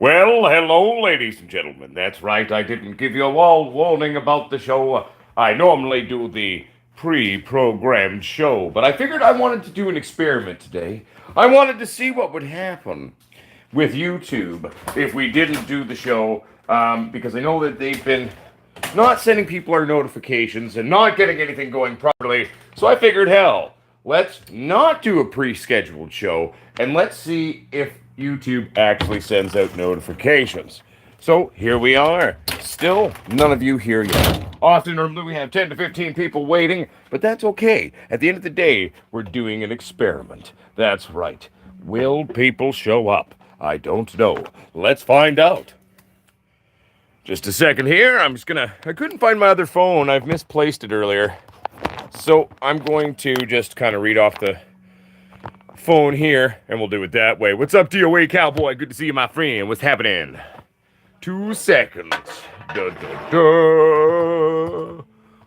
Well, hello, ladies and gentlemen. That's right, I didn't give you all warning about the show. I normally do the pre programmed show, but I figured I wanted to do an experiment today. I wanted to see what would happen with YouTube if we didn't do the show, because I know that they've been not sending people our notifications and not getting anything going properly. So I figured, hell, let's not do a pre scheduled show and let's see if YouTube actually sends out notifications. So here we are. Still, none of you here yet. Often, normally, we have 10 to 15 people waiting, but that's okay. At the end of the day, we're doing an experiment. That's right. Will people show up? I don't know. Let's find out. Just a second here. I couldn't find my other phone. I've misplaced it earlier. So I'm going to just kind of read off the phone here, and we'll do it that way. What's up, DOA Cowboy? Good to see you, my friend. What's happening? 2 seconds. Da, da, da.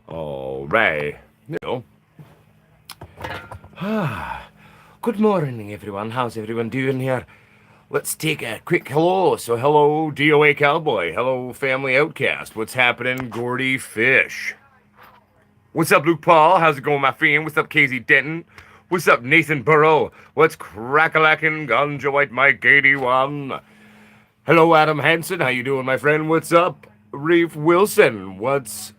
All right. Good morning, everyone. How's everyone doing here? Let's take a quick hello. So, hello, DOA Cowboy. Hello, Family Outcast. What's happening, Gordy Fish? What's up, Luke Paul? How's it going, my friend? What's up, Casey Denton? What's up, Nathan Burrow? What's crack-a-lackin', Ganja White Mike 81? Hello, Adam Hansen. How you doing, my friend? What's up, Reef Wilson? What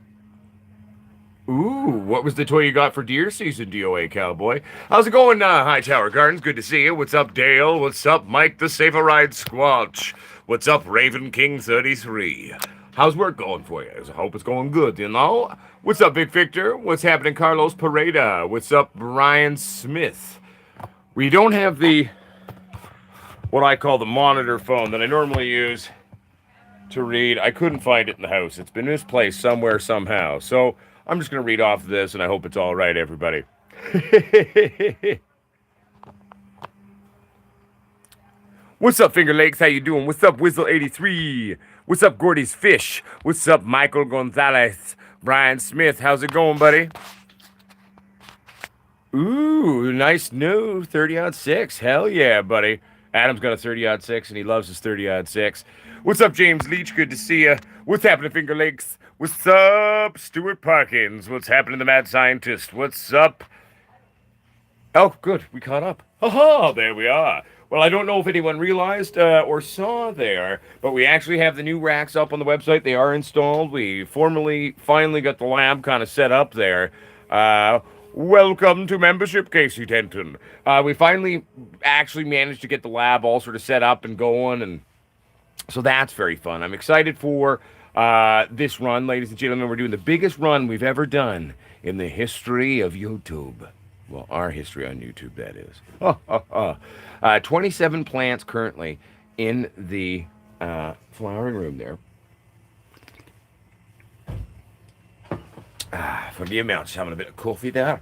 was the toy you got for deer season, DOA Cowboy? How's it going, Hightower Gardens? Good to see you. What's up, Dale? What's up, Mike the Safe Ride Squatch? What's up, Raven King 33? How's work going for you? I hope it's going good, you know? What's up, Big Victor? What's happening, Carlos Pareda? What's up, Brian Smith? We don't have what I call the monitor phone that I normally use to read. I couldn't find it in the house. It's been misplaced somewhere, somehow. So I'm just going to read off this, and I hope it's all right, everybody. What's up, Finger Lakes? How you doing? What's up, Whizzle83? What's up, Gordy's Fish? What's up, Michael Gonzalez? Brian Smith, how's it going, buddy? Ooh, nice new 30-06. Hell yeah, buddy. Adam's got a 30-06, and he loves his 30-06. What's up, James Leach? Good to see you. What's happening, Finger Lakes? What's up, Stuart Parkins? What's happening, the Mad Scientist? What's up? Oh, good. We caught up. Ha-ha, there we are. Well, I don't know if anyone realized or saw there, but we actually have the new racks up on the website. They are installed. We finally got the lab kind of set up there. Welcome to membership, Casey Denton. We finally actually managed to get the lab all sort of set up and going, and so that's very fun. I'm excited for this run, ladies and gentlemen. We're doing the biggest run we've ever done in the history of YouTube. Well, our history on YouTube, that is. 27 plants currently in the flowering room there. Forgive me, I'm just having a bit of coffee there.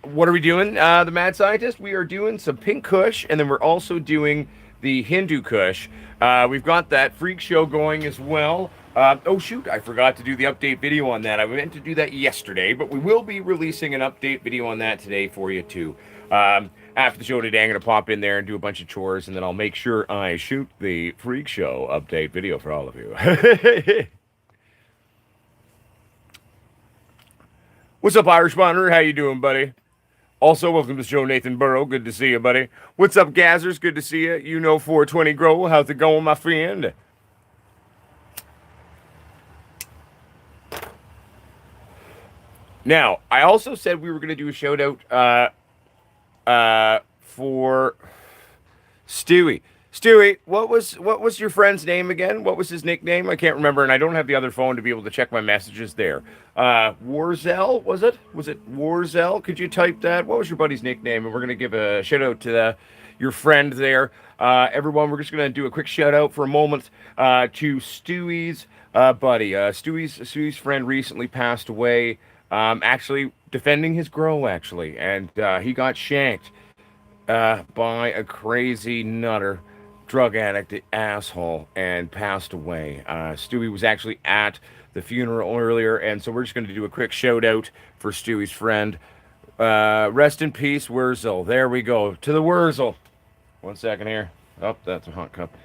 What are we doing, the Mad Scientist? We are doing some pink kush, and then we're also doing the Hindu kush. We've got that freak show going as well. Oh shoot, I forgot to do the update video on that. I meant to do that yesterday, but we will be releasing an update video on that today for you too. After the show today, I'm going to pop in there and do a bunch of chores, and then I'll make sure I shoot the freak show update video for all of you. What's up, Irish Monitor? How you doing, buddy? Also, welcome to the show, Nathan Burrow. Good to see you, buddy. What's up, Gazzers? Good to see you. You know 420 Grow. How's it going, my friend? Now, I also said we were going to do a shout out for Stewie. Stewie, what was your friend's name again? What was his nickname? I can't remember, and I don't have the other phone to be able to check my messages there. Warzel, was it? Was it Warzel? Could you type that? What was your buddy's nickname? And we're going to give a shout out to your friend there. Everyone, we're just going to do a quick shout out for a moment to Stewie's buddy. Stewie's friend recently passed away. Actually defending his grow, actually, and he got shanked by a crazy nutter, drug addict asshole, and passed away. Stewie was actually at the funeral earlier, and so we're just going to do a quick shout out for Stewie's friend. Rest in peace, Wurzel. There we go. To the Wurzel. 1 second here. Oh, that's a hot cup.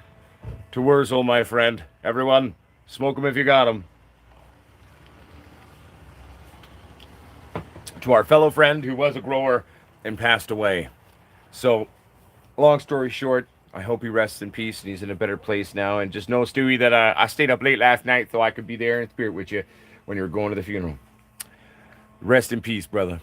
To Wurzel, my friend. Everyone, smoke them if you got them. To our fellow friend who was a grower and passed away. So, long story short, I hope he rests in peace and he's in a better place now. And just know, Stewie, that I stayed up late last night so I could be there in spirit with you when you were going to the funeral. Rest in peace, brother.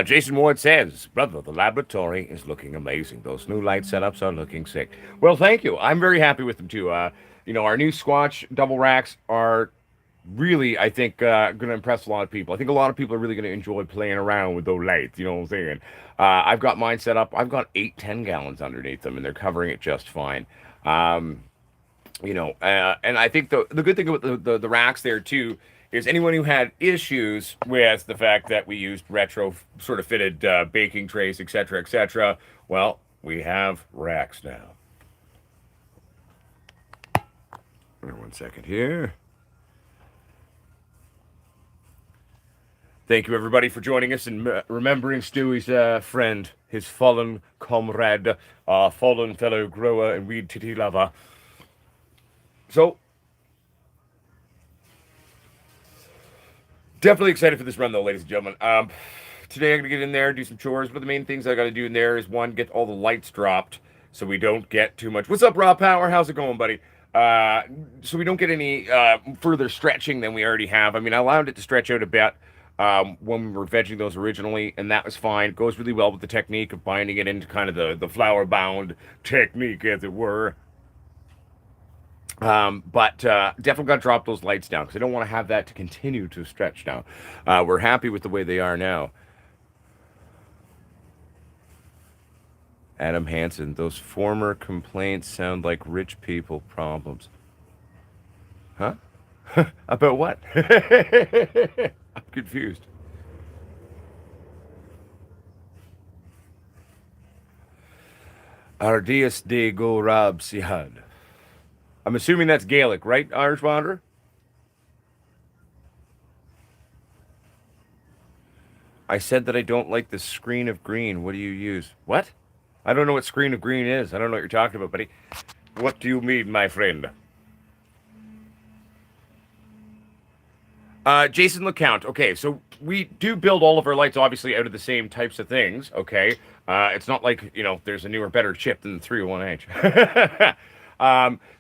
Jason Ward says, brother, the laboratory is looking amazing. Those new light setups are looking sick. Well, thank you. I'm very happy with them, too. Our new Squatch double racks are really, I think, going to impress a lot of people. I think a lot of people are really going to enjoy playing around with those lights, you know what I'm saying? I've got mine set up. I've got 8-10 gallons underneath them, and they're covering it just fine. And I think the good thing about the racks there, too, is anyone who had issues with the fact that we used retro sort of fitted baking trays, etc., well, we have racks now. 1 second here. Thank you, everybody, for joining us and remembering Stewie's friend, his fallen comrade, fallen fellow grower and weed titty lover. So, definitely excited for this run, though, ladies and gentlemen. Today I'm going to get in there, do some chores, but the main things I got to do in there is, one, get all the lights dropped so we don't get too much. What's up, Raw Power? How's it going, buddy? So we don't get any further stretching than we already have. I mean, I allowed it to stretch out a bit when we were vegging those originally, and that was fine. It goes really well with the technique of binding it into kind of the flower bound technique, as it were. But definitely got to drop those lights down because I don't want to have that to continue to stretch now. We're happy with the way they are now. Adam Hansen, those former complaints sound like rich people problems. Huh? About what? I'm confused. Ardias de Gorab Sihad. I'm assuming that's Gaelic, right, Irish Wanderer? I said that I don't like the screen of green. What do you use? What? I don't know what screen of green is. I don't know what you're talking about, buddy. What do you mean, my friend? Jason LeCount. Okay, so we do build all of our lights, obviously, out of the same types of things, okay? It's not like, there's a newer, better chip than the 301H.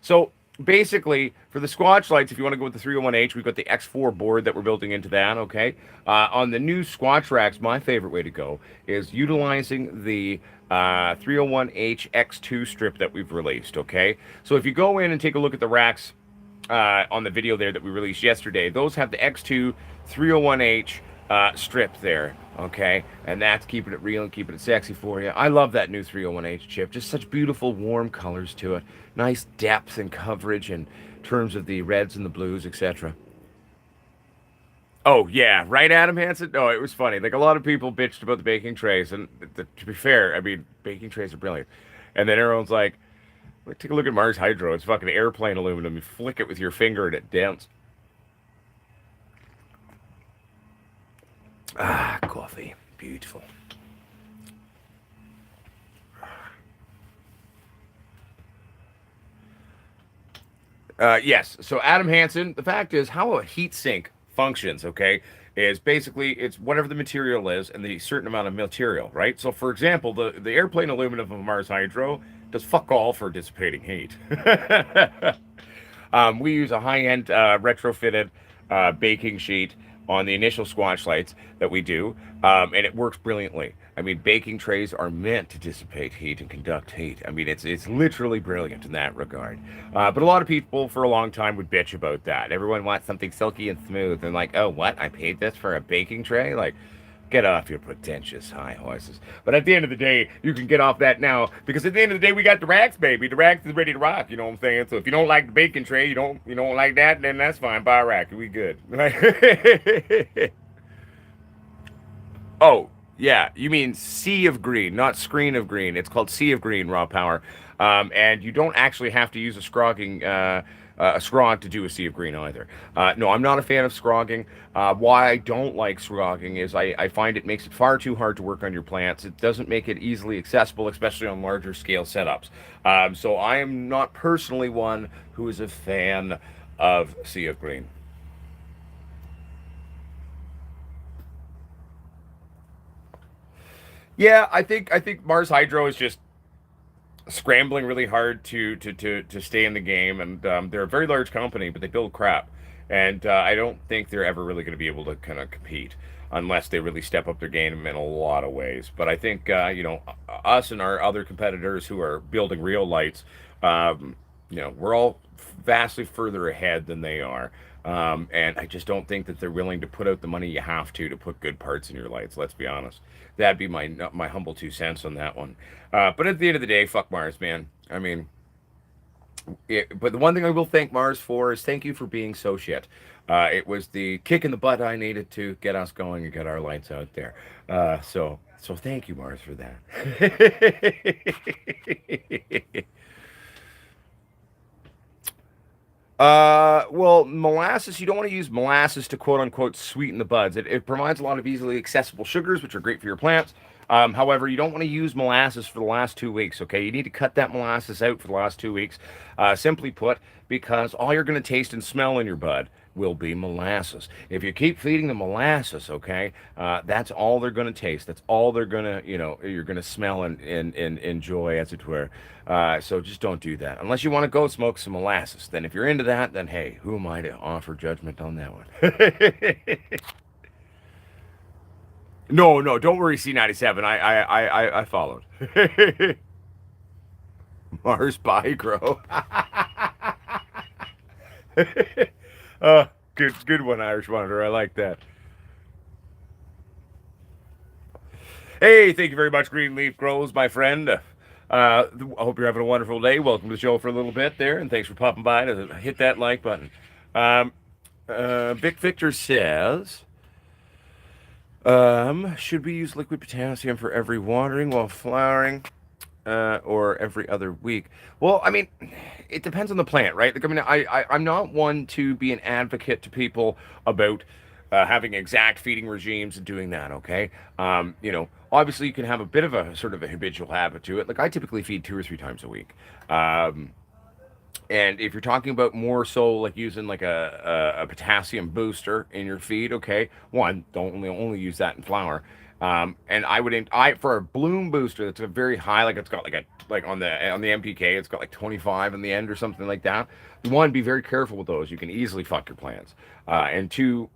So basically, for the Squatch lights, if you want to go with the 301H, we've got the X4 board that we're building into that, okay? On the new Squatch racks, my favorite way to go is utilizing the 301H X2 strip that we've released, okay? So if you go in and take a look at the racks on the video there that we released yesterday, those have the X2 301H strip there, okay? And that's keeping it real and keeping it sexy for you. I love that new 301H chip. Just such beautiful, warm colors to it. Nice depth and coverage in terms of the reds and the blues, etc. Oh, yeah. Right, Adam Hansen? No, it was funny. Like, a lot of people bitched about the baking trays. And to be fair, I mean, baking trays are brilliant. And then everyone's like, take a look at Mars Hydro. It's fucking airplane aluminum. You flick it with your finger and it dents. Ah, coffee. Beautiful. Yes. So Adam Hansen, the fact is how a heat sink functions, okay, is basically it's whatever the material is and the certain amount of material, right? So for example, the airplane aluminum of Mars Hydro does fuck all for dissipating heat. We use a high-end retrofitted baking sheet on the initial Squatch lights that we do, and it works brilliantly. I mean, baking trays are meant to dissipate heat and conduct heat. I mean, it's literally brilliant in that regard. But a lot of people for a long time would bitch about that. Everyone wants something silky and smooth. And like, oh, what? I paid this for a baking tray? Like, get off your pretentious high horses. But at the end of the day, you can get off that now because at the end of the day, we got the racks, baby. The racks is ready to rock. You know what I'm saying? So if you don't like the baking tray, you don't like that, then that's fine. Buy a rack. We good. Oh, yeah. You mean sea of green, not screen of green. It's called sea of green, Raw Power. And you don't actually have to use a scrogging a scrog to do a sea of green either. No, I'm not a fan of scrogging. Why I don't like scrogging is I find it makes it far too hard to work on your plants. It doesn't make it easily accessible, especially on larger scale setups. So I am not personally one who is a fan of sea of green. Yeah, I think Mars Hydro is just scrambling really hard to stay in the game, and they're a very large company, but they build crap, and I don't think they're ever really going to be able to kind of compete unless they really step up their game in a lot of ways. But I think us and our other competitors who are building real lights, we're all vastly further ahead than they are. And I just don't think that they're willing to put out the money you have to put good parts in your lights. Let's be honest. That'd be my humble 2 cents on that one. But at the end of the day, fuck Mars, man. I mean, but the one thing I will thank Mars for is thank you for being so shit. It was the kick in the butt I needed to get us going and get our lights out there. So thank you, Mars, for that. Well, molasses, you don't want to use molasses to quote unquote sweeten the buds. It provides a lot of easily accessible sugars, which are great for your plants. However, you don't want to use molasses for the last 2 weeks, okay? You need to cut that molasses out for the last 2 weeks, simply put, because all you're going to taste and smell in your bud will be molasses. If you keep feeding them molasses, okay, that's all they're going to taste. That's all they're going to, you're going to smell and enjoy, as it were. So just don't do that. Unless you want to go smoke some molasses. Then if you're into that, then hey, who am I to offer judgment on that one? No, no, don't worry, C97. I followed. Mars by grow. Good one, Irish Monitor. I like that. Hey, thank you very much, Greenleaf Grows, my friend. I hope you're having a wonderful day. Welcome to the show for a little bit there, and thanks for popping by to hit that like button. Um, Vic Victor says, should we use liquid potassium for every watering while flowering? Or every other week. Well, I mean, it depends on the plant, right? Like, I mean, I'm not one to be an advocate to people about having exact feeding regimes and doing that. Okay, obviously you can have a bit of a sort of a habitual habit to it. Like I typically feed 2 or 3 times a week. And if you're talking about more so like using like a potassium booster in your feed, okay, one, don't only use that in flower. And I would I for a bloom booster that's a very high, like it's got like on the MPK, it's got like 25 in the end or something like that. One, be very careful with those. You can easily fuck your plants. And two,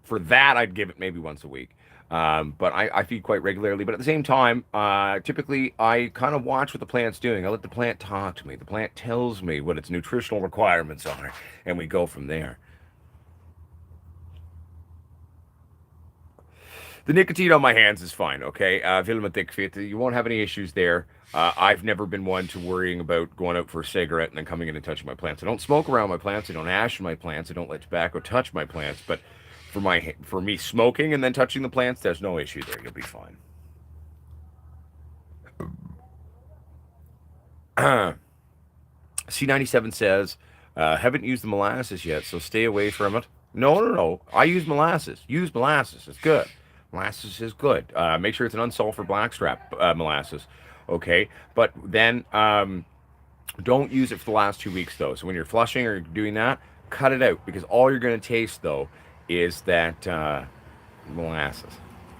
for that, I'd give it maybe once a week. But I feed quite regularly. But at the same time, typically I kind of watch what the plant's doing. I let the plant talk to me. The plant tells me what its nutritional requirements are, and we go from there. The nicotine on my hands is fine, okay? Vilma Fit, you won't have any issues there. I've never been one to worrying about going out for a cigarette and then coming in and touching my plants. I don't smoke around my plants. I don't ash my plants. I don't let tobacco touch my plants. But for me smoking and then touching the plants, there's no issue there. You'll be fine. C97 says, haven't used the molasses yet, so stay away from it. No, no, no. I use molasses. Use molasses. It's good. Molasses is good. Make sure it's an unsulfured blackstrap molasses. Okay. But then don't use it for the last 2 weeks, though. So when you're flushing or doing that, cut it out because all you're going to taste, though, is that molasses.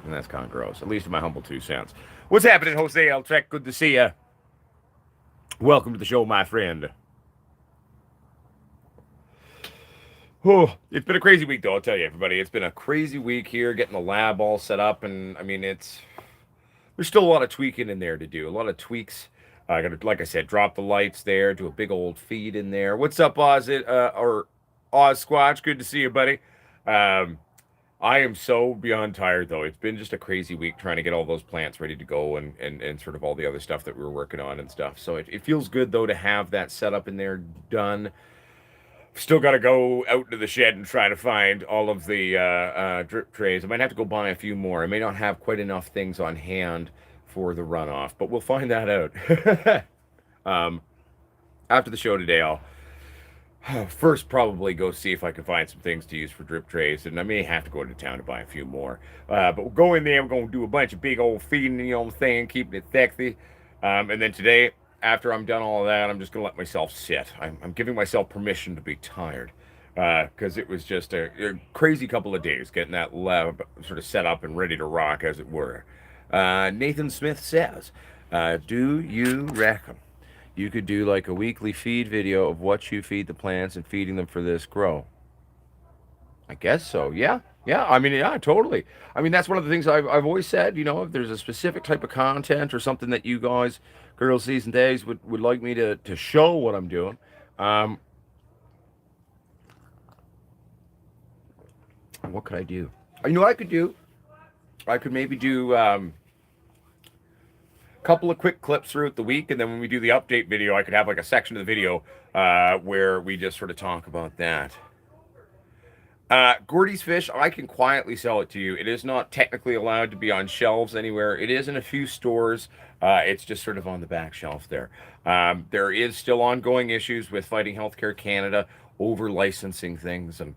And that's kind of gross, at least in my humble 2 cents. What's happening, Jose Eltrek? Good to see you. Welcome to the show, my friend. Oh, it's been a crazy week, though, I'll tell you, everybody. It's been a crazy week here, getting the lab all set up, and, I mean, there's still a lot of tweaking in there to do, a lot of tweaks. I got to, like I said, drop the lights there, do a big old feed in there. What's up, or Oz Squatch? Good to see you, buddy. I am so beyond tired, though. It's been just a crazy week trying to get all those plants ready to go and sort of all the other stuff that we were working on and stuff. So it feels good, though, to have that setup in there done. Still got to go out to the shed and try to find all of the drip trays. I might have to go buy a few more. I may not have quite enough things on hand for the runoff, but we'll find that out. After the show today, First, probably go see if I can find some things to use for drip trays, and I may have to go to town to buy a few more. But we'll go in there. We're gonna do a bunch of big old feeding, you know what I'm saying, keeping it sexy. And then today, after I'm done all of that, I'm just gonna let myself sit. I'm giving myself permission to be tired, because it was just a crazy couple of days getting that lab sort of set up and ready to rock, as it were. Nathan Smith says, "Do you reckon you could do like a weekly feed video of what you feed the plants and feeding them for this grow?" I guess so. Yeah. Yeah. I mean, yeah, totally. I mean, that's one of the things I've always said, if there's a specific type of content or something that you guys, girls, season days, would like me to show what I'm doing. Um, what could I do? What I could do? I could maybe do a couple of quick clips throughout the week, and then when we do the update video, I could have like a section of the video where we just sort of talk about that. Gordy's fish, I can quietly sell it to you. It is not technically allowed to be on shelves anywhere. It is in a few stores. It's just sort of on the back shelf there. There is still ongoing issues with Fighting Healthcare Canada over licensing things. And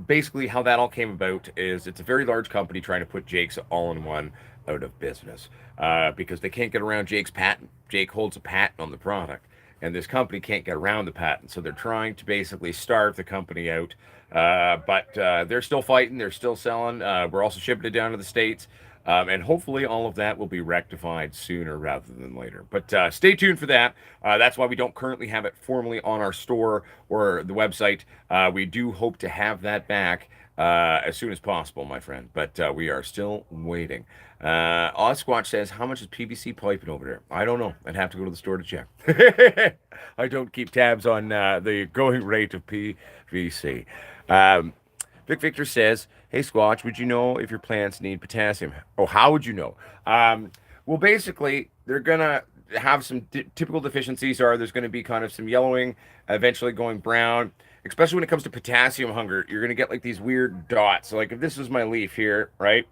basically, how that all came about is it's a very large company trying to put Jake's All-in-One out of business because they can't get around Jake's patent. Jake holds a patent on the product, and this company can't get around the patent. So they're trying to basically starve the company out. But they're still fighting. They're still selling. We're also shipping it down to the States. And hopefully all of that will be rectified sooner rather than later. But stay tuned for that. That's why we don't currently have it formally on our store or the website. We do hope to have that back as soon as possible, my friend. But we are still waiting. Potsquatch says, how much is PVC piping over there? I don't know. I'd have to go to the store to check. I don't keep tabs on the going rate of PVC. Vic Victor says, hey, Squatch, would you know if your plants need potassium? Oh, how would you know? Well, basically, they're going to have some typical deficiencies. There's going to be kind of some yellowing, eventually going brown, especially when it comes to potassium hunger. You're going to get like these weird dots. So like if this was my leaf here, right?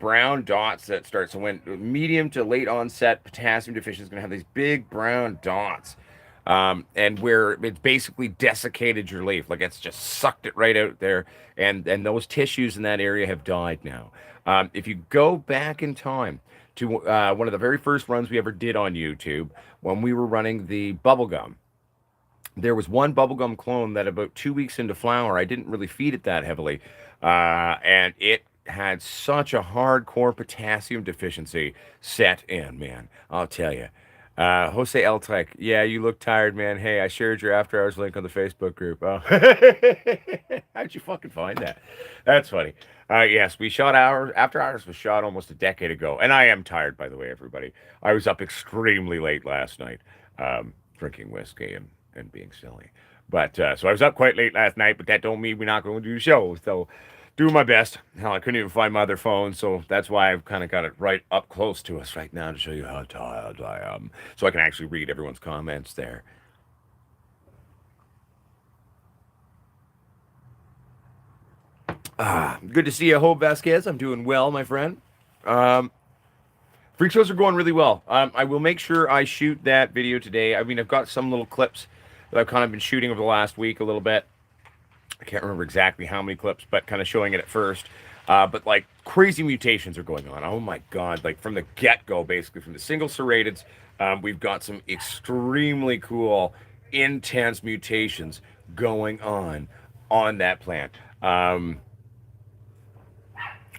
Brown dots that start. So when medium to late onset potassium deficiency is going to have these big brown dots. And where it's basically desiccated your leaf, like it's just sucked it right out there, and those tissues in that area have died now. If you go back in time to one of the very first runs we ever did on YouTube, when we were running the bubblegum, there was one bubblegum clone that about 2 weeks into flower, I didn't really feed it that heavily, and it had such a hardcore potassium deficiency set in, man. I'll tell you. Jose Eltrek, yeah, you look tired, man. Hey, I shared your after hours link on the Facebook group. Oh. How'd you fucking find that? That's funny. Yes, we shot after hours was shot almost a decade ago, and I am tired, by the way, everybody. I was up extremely late last night, drinking whiskey and being silly. But so I was up quite late last night, but that don't mean we're not going to do shows. So doing my best. Hell, I couldn't even find my other phone, so that's why I've kind of got it right up close to us right now to show you how tired I am, so I can actually read everyone's comments there. Good to see you, Hope Vasquez. I'm doing well, my friend. Freak shows are going really well. I will make sure I shoot that video today. I mean, I've got some little clips that I've kind of been shooting over the last week a little bit. I can't remember exactly how many clips, but kind of showing it at first. But like crazy mutations are going on. Oh my God. Like from the get-go, basically from the single serrateds, we've got some extremely cool, intense mutations going on that plant.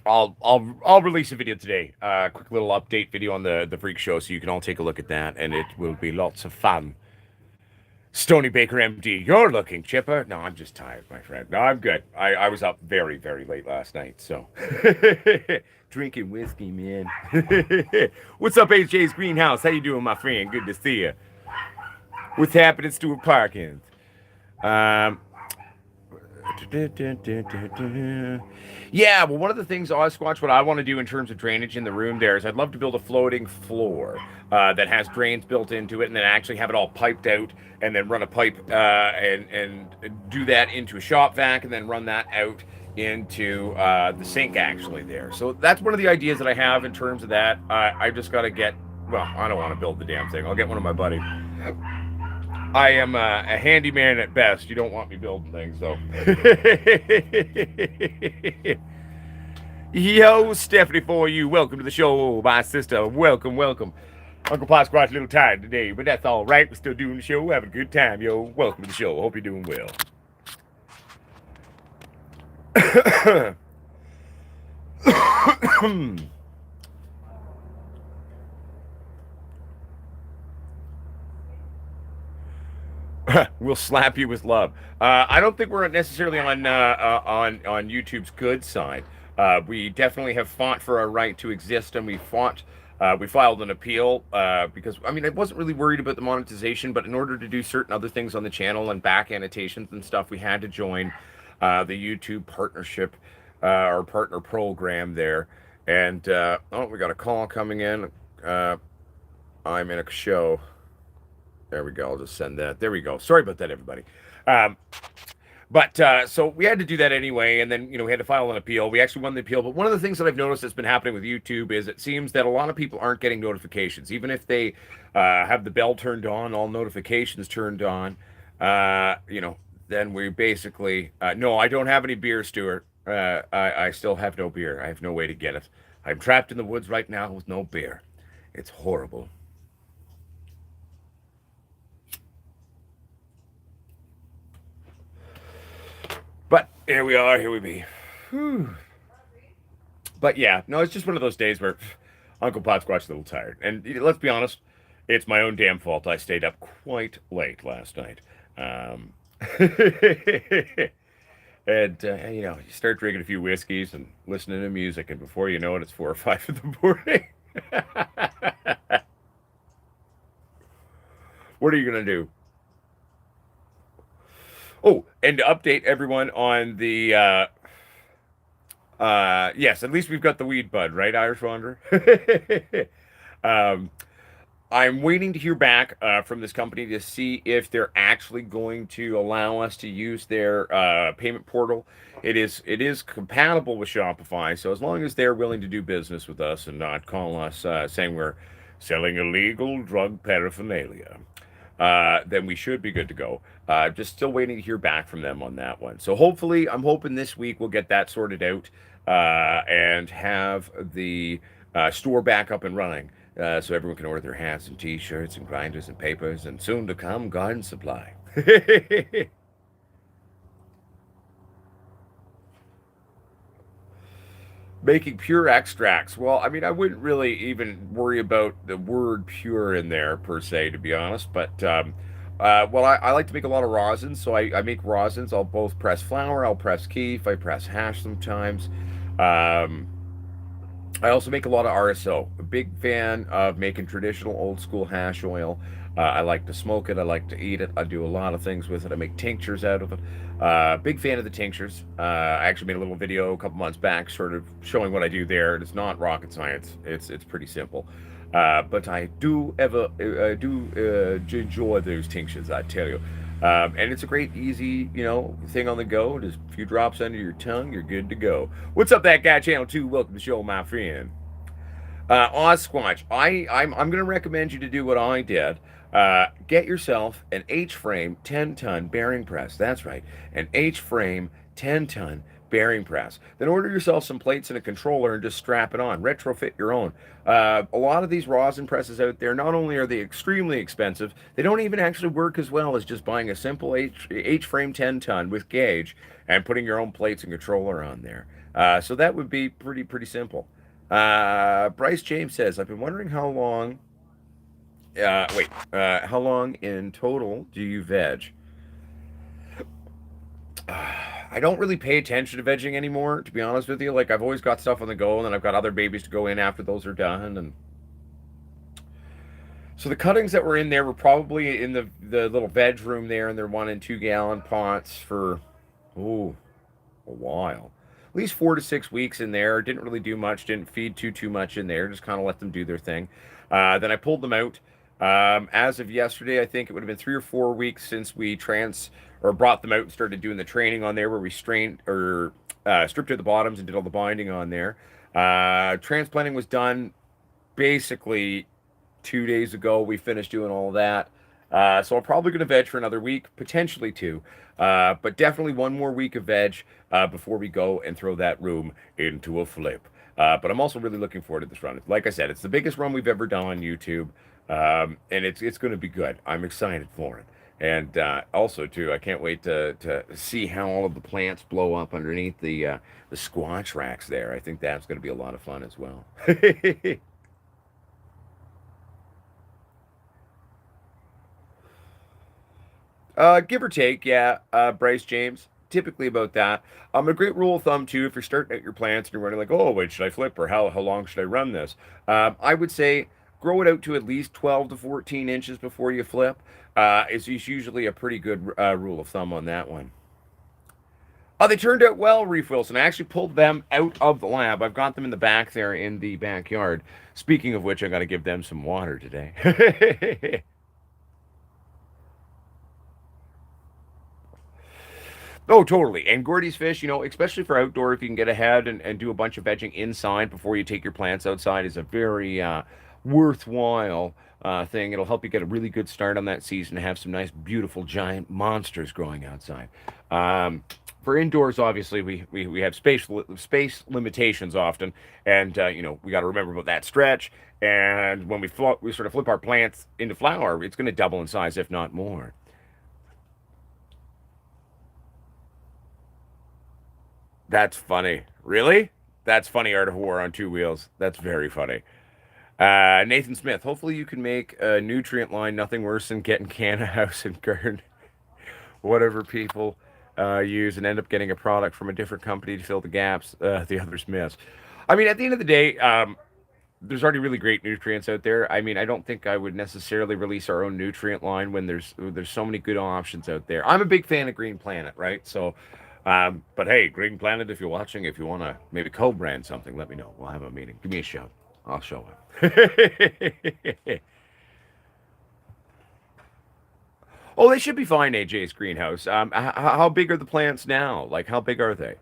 I'll release a video today. Quick little update video on the freak show, so you can all take a look at that, and it will be lots of fun. Stony Baker MD, you're looking chipper. No, I'm just tired, my friend. No, I'm good. I was up very, very late last night, so. Drinking whiskey, man. What's up, HJ's Greenhouse? How you doing, my friend? Good to see you. What's happening, Stuart Parkins? Yeah, well, one of the things, Squatch, what I want to do in terms of drainage in the room there is I'd love to build a floating floor that has drains built into it, and then actually have it all piped out, and then run a pipe and do that into a shop vac, and then run that out into the sink actually there. So that's one of the ideas that I have in terms of that. I just got to get, well, I don't want to build the damn thing. I'll get one of my buddies. I am a handyman at best. You don't want me building things, though. Yo, Stephanie, for you. Welcome to the show, my sister. Welcome, welcome. Uncle Potsquatch a little tired today, but that's all right. We're still doing the show, having a good time, yo. Welcome to the show. Hope you're doing well. We'll slap you with love. I don't think we're necessarily on YouTube's good side. We definitely have fought for our right to exist, and we fought. We filed an appeal because I mean I wasn't really worried about the monetization, but in order to do certain other things on the channel and back annotations and stuff, we had to join the YouTube partnership or partner program there. And oh, we got a call coming in. I'm in a show. There we go. I'll just send that. There we go. Sorry about that, everybody. But so we had to do that anyway, and then we had to file an appeal. We actually won the appeal. But one of the things that I've noticed that's been happening with YouTube is it seems that a lot of people aren't getting notifications, even if they have the bell turned on, all notifications turned on. Then we basically no, I don't have any beer, Stuart. I still have no beer. I have no way to get it. I'm trapped in the woods right now with no beer. It's horrible. But here we are, here we be. Whew. But yeah, no, it's just one of those days where Uncle Potsquatch's a little tired. And let's be honest, it's my own damn fault. I stayed up quite late last night. And, you start drinking a few whiskeys and listening to music, and before you know it, it's 4 or 5 in the morning. What are you going to do? Oh, and to update everyone on the, yes, at least we've got the weed bud, right, Irish Wanderer? I'm waiting to hear back from this company to see if they're actually going to allow us to use their payment portal. It is compatible with Shopify, so as long as they're willing to do business with us and not call us saying we're selling illegal drug paraphernalia, then we should be good to go. Just still waiting to hear back from them on that one. So hopefully, I'm hoping this week we'll get that sorted out and have the store back up and running so everyone can order their hats and t-shirts and grinders and papers and soon to come garden supply. Making pure extracts. Well, I mean, I wouldn't really even worry about the word pure in there per se, to be honest. But well, I like to make a lot of rosins, so I make rosins. I'll both press flour, I'll press keef, I press hash sometimes. I also make a lot of RSO. A big fan of making traditional old school hash oil. I like to smoke it. I like to eat it. I do a lot of things with it. I make tinctures out of it. Big fan of the tinctures. I actually made a little video a couple months back sort of showing what I do there. It's not rocket science. It's pretty simple. But I do enjoy those tinctures, I tell you. And it's a great, easy, thing on the go. Just a few drops under your tongue, you're good to go. What's up, that guy? Channel 2. Welcome to the show, my friend. Squatch, I'm going to recommend you to do what I did. Get yourself an H-frame 10-ton bearing press. That's right, an H-frame 10-ton bearing press. Then order yourself some plates and a controller and just strap it on. Retrofit your own. A lot of these rosin presses out there, not only are they extremely expensive, they don't even actually work as well as just buying a simple H-frame 10-ton with gauge and putting your own plates and controller on there. So that would be pretty simple. Bryce James says, I've been wondering how long how long in total do you veg? I don't really pay attention to vegging anymore, to be honest with you. Like, I've always got stuff on the go, and then I've got other babies to go in after those are done. And so the cuttings that were in there were probably in the little veg room there, and they're 1 and 2 gallon pots for a while. At least 4 to 6 weeks in there. Didn't really do much. Didn't feed too much in there. Just kind of let them do their thing. Then I pulled them out. As of yesterday, I think it would have been 3 or 4 weeks since we brought them out and started doing the training on there, where we stripped to the bottoms and did all the binding on there. Transplanting was done basically 2 days ago. We finished doing all that. So I'm probably going to veg for another week, potentially two, but definitely one more week of veg before we go and throw that room into a flip. But I'm also really looking forward to this run. Like I said, it's the biggest run we've ever done on YouTube, and it's going to be good. I'm excited for it. And also, too, I can't wait to see how all of the plants blow up underneath the squash racks there. I think that's going to be a lot of fun as well. Give or take, yeah. Bryce James, typically about that. A great rule of thumb too, if you're starting out your plants and you're running like, oh, wait, should I flip or how long should I run this? I would say grow it out to at least 12 to 14 inches before you flip. Is usually a pretty good rule of thumb on that one. They turned out well, Reef Wilson. I actually pulled them out of the lab. I've got them in the back there in the backyard. Speaking of which, I got to give them some water today. Oh, totally. And Gordy's fish, especially for outdoor, if you can get ahead and do a bunch of vegging inside before you take your plants outside, is a very worthwhile thing. It'll help you get a really good start on that season, have some nice, beautiful, giant monsters growing outside. For indoors, obviously, we have space limitations often, and we got to remember about that stretch. And when we sort of flip our plants into flower, it's going to double in size, if not more. That's funny. Really? That's funny. Art of War on two wheels. That's very funny. Nathan Smith. Hopefully, you can make a nutrient line. Nothing worse than getting Canna House and Garden, whatever people use, and end up getting a product from a different company to fill the gaps the others miss. I mean, at the end of the day, there's already really great nutrients out there. I mean, I don't think I would necessarily release our own nutrient line when there's so many good options out there. I'm a big fan of Green Planet, right? So, but hey, Green Planet, if you're watching, if you want to maybe co-brand something, let me know. We'll have a meeting. Give me a shout. I'll show up. Oh, they should be fine, AJ's greenhouse. How big are the plants now? Like, how big are they?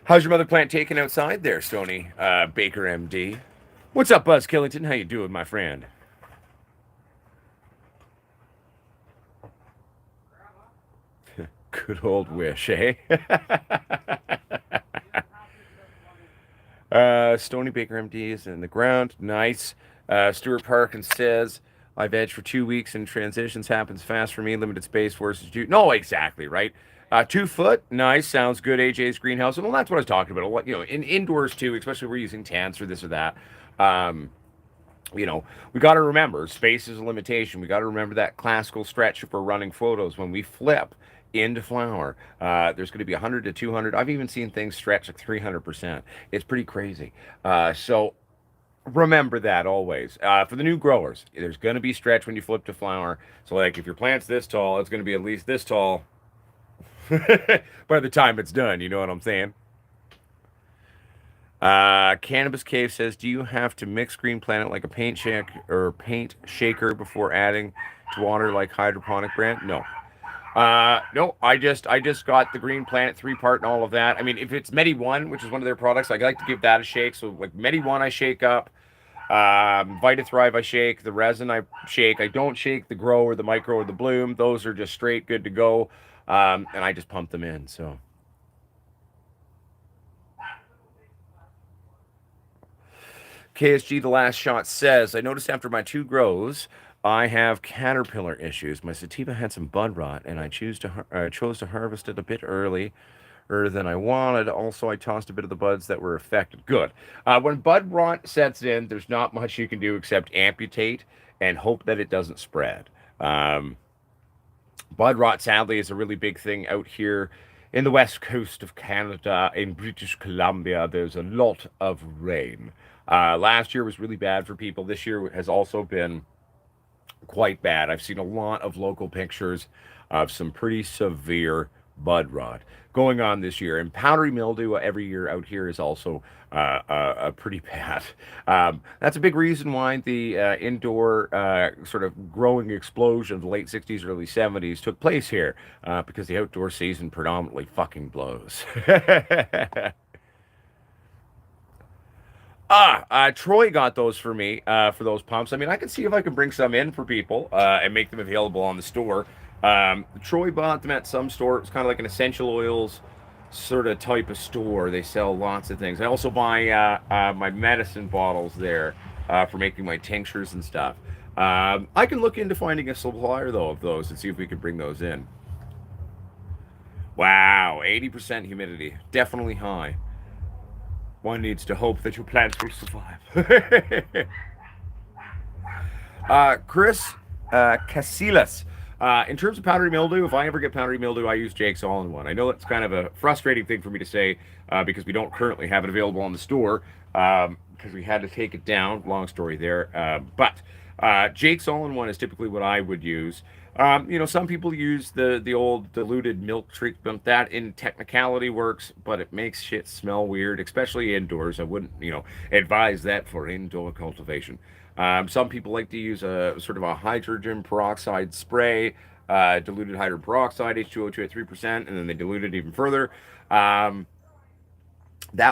How's your mother plant taken outside there, Stony Baker MD? What's up, Buzz Killington? How you doing, my friend? Good old wish, eh? Stony Baker MD is in the ground. Nice. Stuart Parkin says, I've edged for 2 weeks and transitions happens fast for me. Limited space versus two. No, exactly, right? 2 foot. Nice. Sounds good. AJ's greenhouse. Well, that's what I was talking about. In indoors too, especially if we're using tents or this or that. Um, we got to remember space is a limitation. We got to remember that classical stretch if we're running photos when we flip into flower. There's going to be 100 to 200. I've even seen things stretch like 300%. It's pretty crazy. So remember that always. For the new growers, there's going to be stretch when you flip to flower. So like if your plant's this tall, it's going to be at least this tall by the time it's done. You know what I'm saying? Cannabis Cave says, "Do you have to mix Green Planet like a paint shaker before adding to water like Hydroponic Brand?" No. No. I just got the Green Planet 3 part and all of that. I mean, if it's Medi One, which is one of their products, I like to give that a shake. So like Medi One, I shake up. Vita Thrive, I shake. The resin, I shake. I don't shake the grow or the micro or the bloom. Those are just straight good to go. And I just pump them in. So. KSG The Last Shot says, I noticed after my two grows, I have caterpillar issues. My sativa had some bud rot, and I chose to harvest it a bit earlier than I wanted. Also, I tossed a bit of the buds that were affected. Good. When bud rot sets in, there's not much you can do except amputate and hope that it doesn't spread. Um, Bud rot, sadly, is a really big thing out here in the west coast of Canada, in British Columbia. There's a lot of rain. Last year was really bad for people. This year has also been quite bad. I've seen a lot of local pictures of some pretty severe bud rot going on this year. And powdery mildew every year out here is also pretty bad. That's a big reason why the indoor sort of growing explosion of the late 60s, early 70s took place here because the outdoor season predominantly fucking blows. Troy got those for me, for those pumps. I mean, I can see if I can bring some in for people, and make them available on the store. Troy bought them at some store. It's kind of like an essential oils sort of type of store. They sell lots of things. I also buy my medicine bottles there, for making my tinctures and stuff. I can look into finding a supplier though of those and see if we can bring those in. Wow, 80% humidity, definitely high. One needs to hope that your plants will survive. Chris Casillas. In terms of powdery mildew, if I ever get powdery mildew, I use Jake's All-in-One. I know that's kind of a frustrating thing for me to say, because we don't currently have it available on the store, because we had to take it down. Long story there. But Jake's All-in-One is typically what I would use. Some people use the old diluted milk treatment. That in technicality works, but it makes shit smell weird, especially indoors. I wouldn't, advise that for indoor cultivation. Some people like to use a sort of a hydrogen peroxide spray, diluted hydrogen peroxide, H2O2 at 3%, and then they dilute it even further. That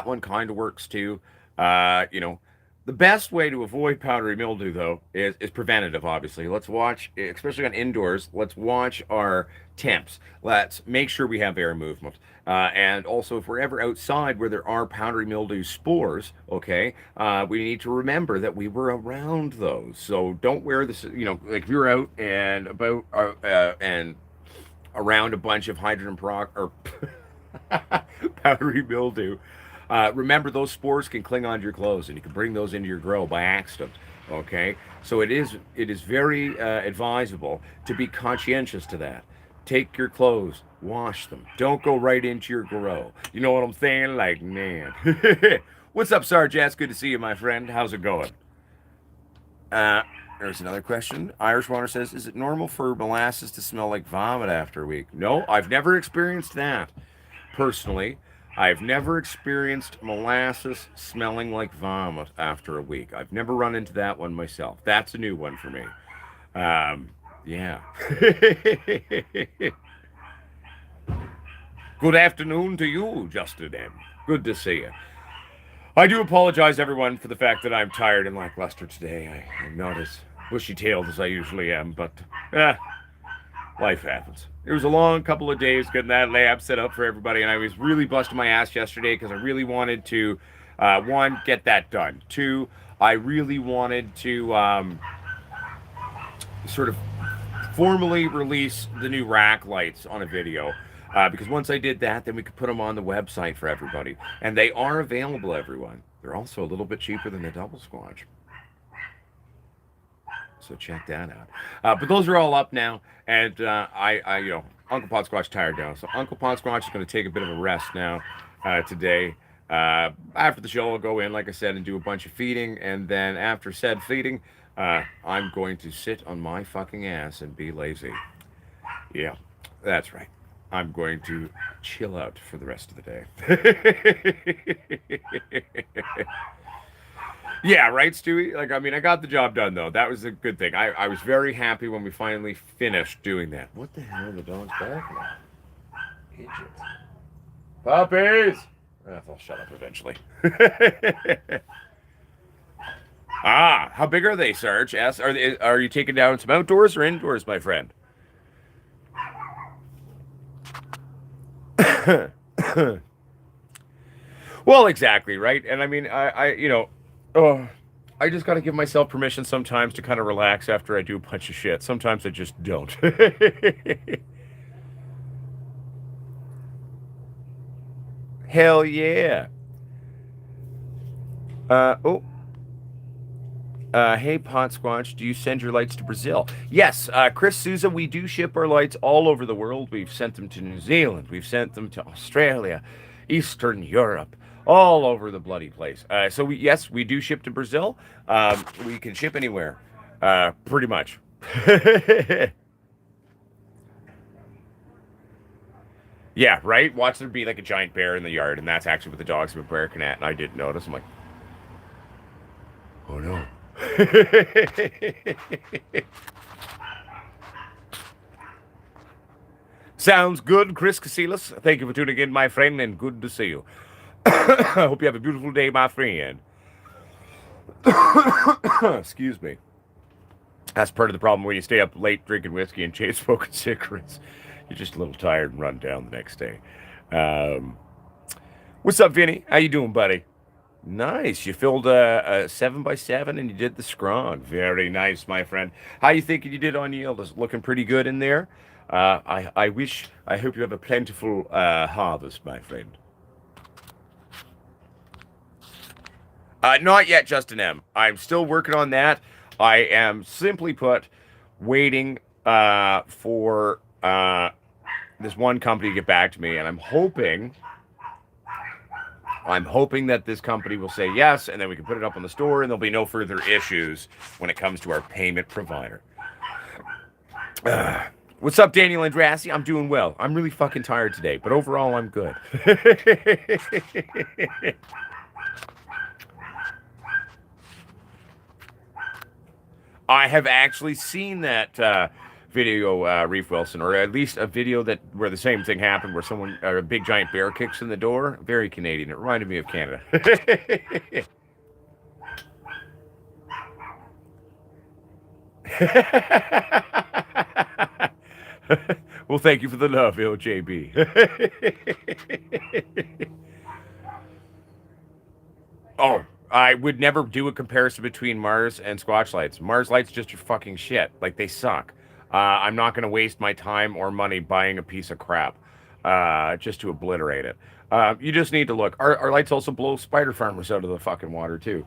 one kind of works too. The best way to avoid powdery mildew, though, is preventative, obviously. Let's watch, especially on indoors, let's watch our temps. Let's make sure we have air movement. And also, if we're ever outside where there are powdery mildew spores, okay, we need to remember that we were around those. So don't wear this, like if you're out and about and around a bunch of hydrogen peroxide or powdery mildew. Remember, those spores can cling onto your clothes, and you can bring those into your grow by accident. Okay, so it is very advisable to be conscientious to that. Take your clothes, wash them. Don't go right into your grow. You know what I'm saying? Like, man. What's up, Sarge? Good to see you, my friend. How's it going? There's another question. Irish Water says, is it normal for molasses to smell like vomit after a week? No, I've never experienced that. Personally, I've never experienced molasses smelling like vomit after a week. I've never run into that one myself. That's a new one for me. Yeah. Good afternoon to you, Justin M. Good to see you. I do apologize, everyone, for the fact that I'm tired and lackluster today. I'm not as bushy-tailed as I usually am, but life happens. It was a long couple of days getting that lab set up for everybody, and I was really busting my ass yesterday because I really wanted to, one, get that done. Two, I really wanted to sort of formally release the new rack lights on a video. Because once I did that, then we could put them on the website for everybody. And they are available, everyone. They're also a little bit cheaper than the double squatch. So check that out. But those are all up now. And Uncle Potsquatch tired now. So Uncle Potsquatch is going to take a bit of a rest now today. After the show, I'll go in, like I said, and do a bunch of feeding. And then after said feeding, I'm going to sit on my fucking ass and be lazy. Yeah, that's right. I'm going to chill out for the rest of the day. Yeah, right, Stewie? Like, I mean, I got the job done, though. That was a good thing. I was very happy when we finally finished doing that. What the hell are the dogs barking at? Idiots. Puppies! They'll shut up eventually. How big are they, Sarge? Are you taking down some outdoors or indoors, my friend? Well, exactly, right? And I mean, I just got to give myself permission sometimes to kind of relax after I do a bunch of shit. Sometimes I just don't. Hell yeah. Hey, Potsquatch, do you send your lights to Brazil? Yes, Chris Souza, we do ship our lights all over the world. We've sent them to New Zealand. We've sent them to Australia, Eastern Europe, all over the bloody place. So, we do ship to Brazil. We can ship anywhere, pretty much. Yeah, right? Watch there be like a giant bear in the yard, and that's actually what the dogs have been barking at, and I didn't notice. I'm like, oh no. Sounds good, Chris Casillas. Thank you for tuning in, my friend, and good to see you. I hope you have a beautiful day, my friend. Excuse me. That's part of the problem when you stay up late drinking whiskey and chain smoking cigarettes. You're just a little tired and run down the next day. Um, what's up, Vinny? How you doing, buddy? Nice. You filled a 7x7 and you did the scrog. Very nice, my friend. How you thinking you did on yield? Is it looking pretty good in there? I hope you have a plentiful harvest, my friend. Not yet, Justin M. I'm still working on that. I am simply put waiting for this one company to get back to me, and I'm hoping that this company will say yes, and then we can put it up on the store, and there'll be no further issues when it comes to our payment provider. What's up, Daniel Andrassi? I'm doing well. I'm really fucking tired today, but overall, I'm good. I have actually seen that video, Reef Wilson, or at least a video that where the same thing happened, where a big giant bear kicks in the door. Very Canadian. It reminded me of Canada. Well, thank you for the love, LJB. Oh, I would never do a comparison between Mars and Squatch Lights. Mars Lights just your fucking shit. Like they suck. I'm not going to waste my time or money buying a piece of crap just to obliterate it. You just need to look. Our lights also blow spider farmers out of the fucking water too.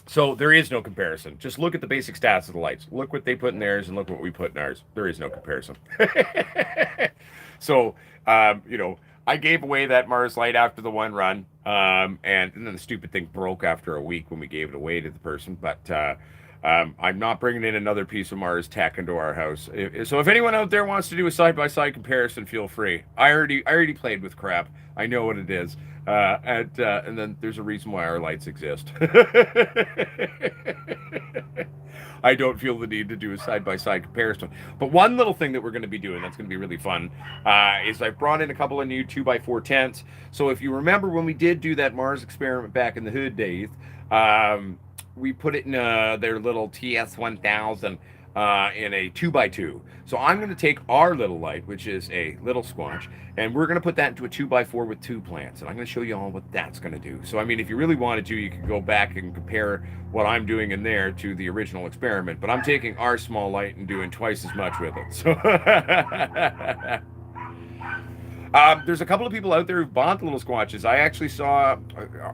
So there is no comparison. Just look at the basic stats of the lights. Look what they put in theirs and look what we put in ours. There is no comparison. So, I gave away that Mars light after the one run, and then the stupid thing broke after a week when we gave it away to the person. But I'm not bringing in another piece of Mars tech into our house. So if anyone out there wants to do a side by side comparison, feel free. I already played with crap. I know what it is. And then there's a reason why our lights exist. I don't feel the need to do a side-by-side comparison. But one little thing that we're going to be doing that's going to be really fun is I've brought in a couple of new 2x4 tents. So if you remember when we did do that Mars experiment back in the hood days, we put it in their little TS1000 in a 2x2. So I'm going to take our little light, which is a little squash, and we're going to put that into a 2x4 with two plants. And I'm going to show you all what that's going to do. So, I mean, if you really wanted to, you could go back and compare what I'm doing in there to the original experiment. But I'm taking our small light and doing twice as much with it. So there's a couple of people out there who've bought the little squatches. I actually saw,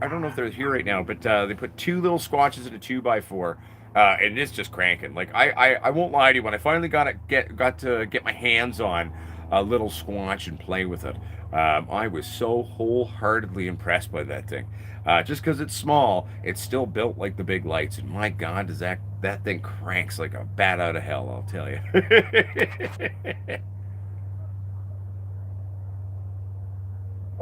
I don't know if they're here right now, but they put two little squatches in a 2x4. And it's just cranking. Like I won't lie to you. When I finally got to get my hands on a little squatch and play with it, I was so wholeheartedly impressed by that thing. Just because it's small, it's still built like the big lights, and my God, does that thing cranks like a bat out of hell? I'll tell you.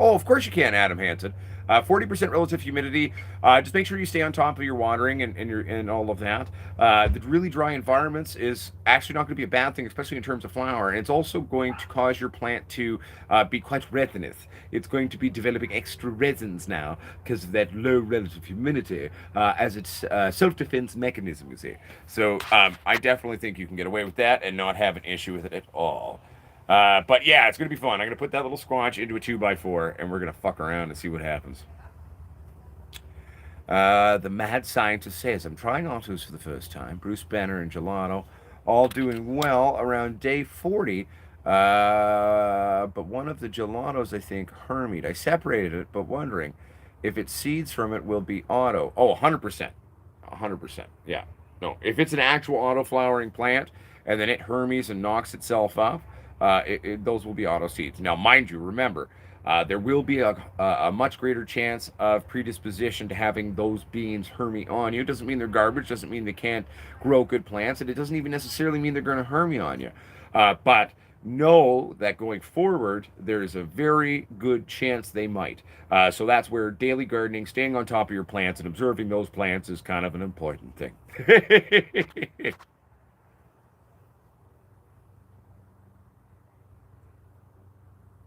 Oh, of course you can, Adam Hansen. 40% relative humidity. Just make sure you stay on top of your watering and all of that. The really dry environments is actually not going to be a bad thing, especially in terms of flower. And it's also going to cause your plant to be quite resinous. It's going to be developing extra resins now because of that low relative humidity as its self-defense mechanism, you see. So I definitely think you can get away with that and not have an issue with it at all. But yeah, it's gonna be fun. I'm gonna put that little squatch into a 2x4, and we're gonna fuck around and see what happens. The mad scientist says, I'm trying autos for the first time. Bruce Banner and Gelato, all doing well around day 40. But one of the gelatos, I think, hermied. I separated it, but wondering if its seeds from it will be auto. Oh, 100%. 100%. Yeah. No, if it's an actual auto flowering plant and then it hermies and knocks itself up, those will be auto seeds. Now, mind you, remember, there will be a much greater chance of predisposition to having those beans hermy on you. It doesn't mean they're garbage, doesn't mean they can't grow good plants, and it doesn't even necessarily mean they're going to hermy on you. But know that going forward, there's a very good chance they might. So that's where daily gardening, staying on top of your plants, and observing those plants is kind of an important thing.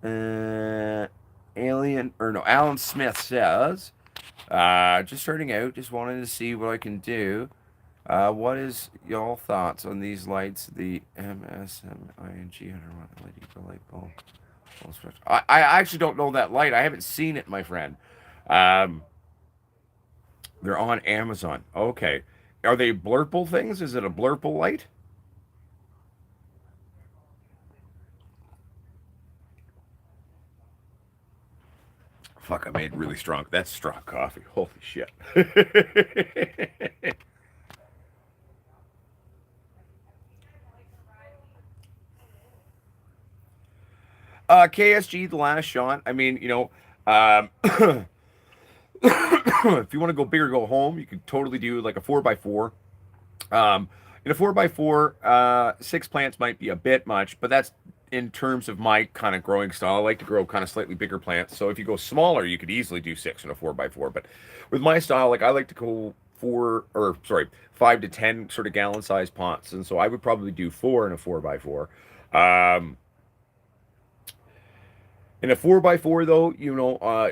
uh, Alien or no, Alan Smith says, Just starting out, just wanted to see what I can do. What is y'all thoughts on these lights? The MSMING 101 LED light bulb. I actually don't know that light. I haven't seen it, my friend. Um, they're on Amazon. Okay. Are they blurple things? Is it a blurple light? Fuck, I made really strong. That's strong coffee. Holy shit. KSG, the last shot. I mean, if you want to go big or go home, you could totally do like a 4x4. In a 4x4, 6 plants might be a bit much, but that's in terms of my kind of growing style. I like to grow kind of slightly bigger plants. So if you go smaller, you could easily do 6 in a 4x4. But with my style, like I like to go 5 to 10 sort of gallon size pots. And so I would probably do 4 in a 4x4. Um, in a 4x4, though,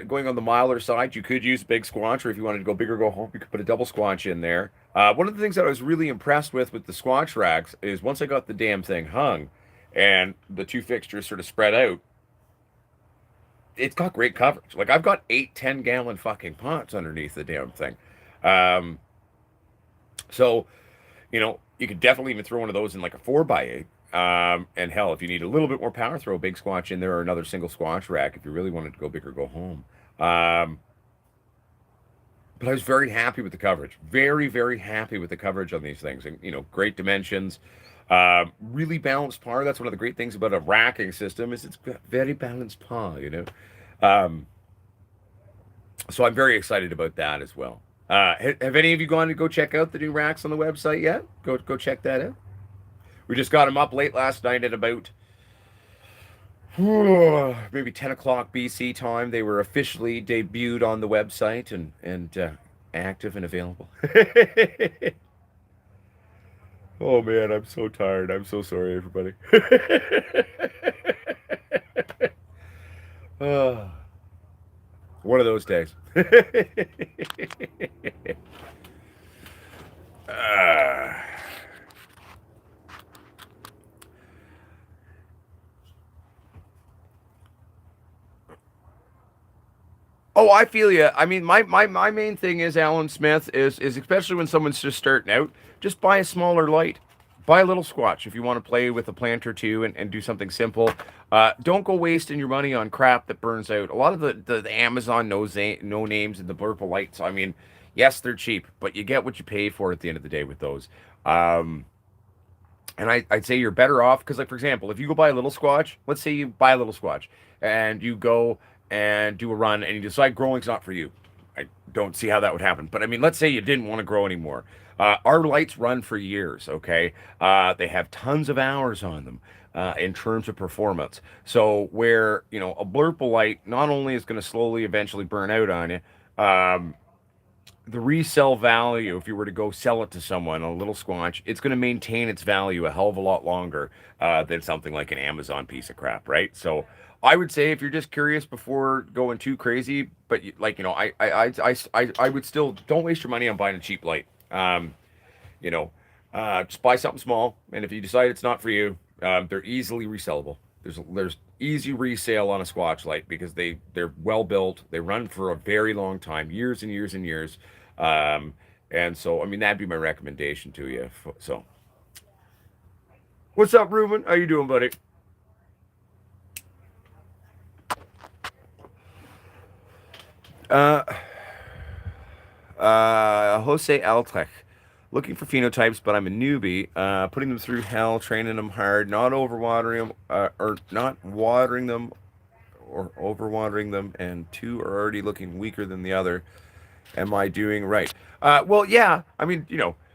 going on the milder side, you could use a big squanch, or if you wanted to go big or go home, you could put a double squanch in there. One of the things that I was really impressed with the squanch racks is once I got the damn thing hung and the two fixtures sort of spread out, it's got great coverage. Like I've got 8, 10 gallon fucking pots underneath the damn thing. Um, so you could definitely even throw one of those in like a 4x8. And hell, if you need a little bit more power, throw a big squanch in there or another single squanch rack if you really wanted to go big or go home. But I was very happy with the coverage. Very, very happy with the coverage on these things. And, great dimensions. Really balanced par. That's one of the great things about a racking system is it's got very balanced par. Um, so I'm very excited about that as well. Have any of you gone to go check out the new racks on the website yet? Go check that out. We just got them up late last night at about maybe 10 o'clock BC time. They were officially debuted on the website and active and available. Oh man, I'm so tired. I'm so sorry, everybody. uh, one of those days. uh, Oh, I feel you. I mean, my main thing is Alan Smith is especially when someone's just starting out, just buy a smaller light. Buy a little squatch if you want to play with a plant or two and do something simple. Don't go wasting your money on crap that burns out. A lot of the Amazon no names and the blurple lights. I mean, yes, they're cheap, but you get what you pay for at the end of the day with those. Um, and I'd say you're better off because, like, for example, if you go buy a little squatch, let's say you buy a little squatch and you go and do a run and you decide growing's not for you. I don't see how that would happen. But I mean, let's say you didn't want to grow anymore. Our lights run for years, okay? They have tons of hours on them in terms of performance. So, where, a blurple light not only is going to slowly eventually burn out on you, the resell value, if you were to go sell it to someone, a little squanch, it's going to maintain its value a hell of a lot longer than something like an Amazon piece of crap, right? So I would say if you're just curious before going too crazy, but I would still don't waste your money on buying a cheap light. You know, just buy something small, and if you decide it's not for you, they're easily resellable. There's easy resale on a Squatch light because they're well built. They run for a very long time, years and years and years. Um, and so, I mean, that'd be my recommendation to you. So, what's up, Ruben? How you doing, buddy? Uh, Jose Altec. Looking for phenotypes, but I'm a newbie. Putting them through hell, training them hard, not overwatering them, or not watering them, or overwatering them, and two are already looking weaker than the other. Am I doing right? Well, yeah. I mean,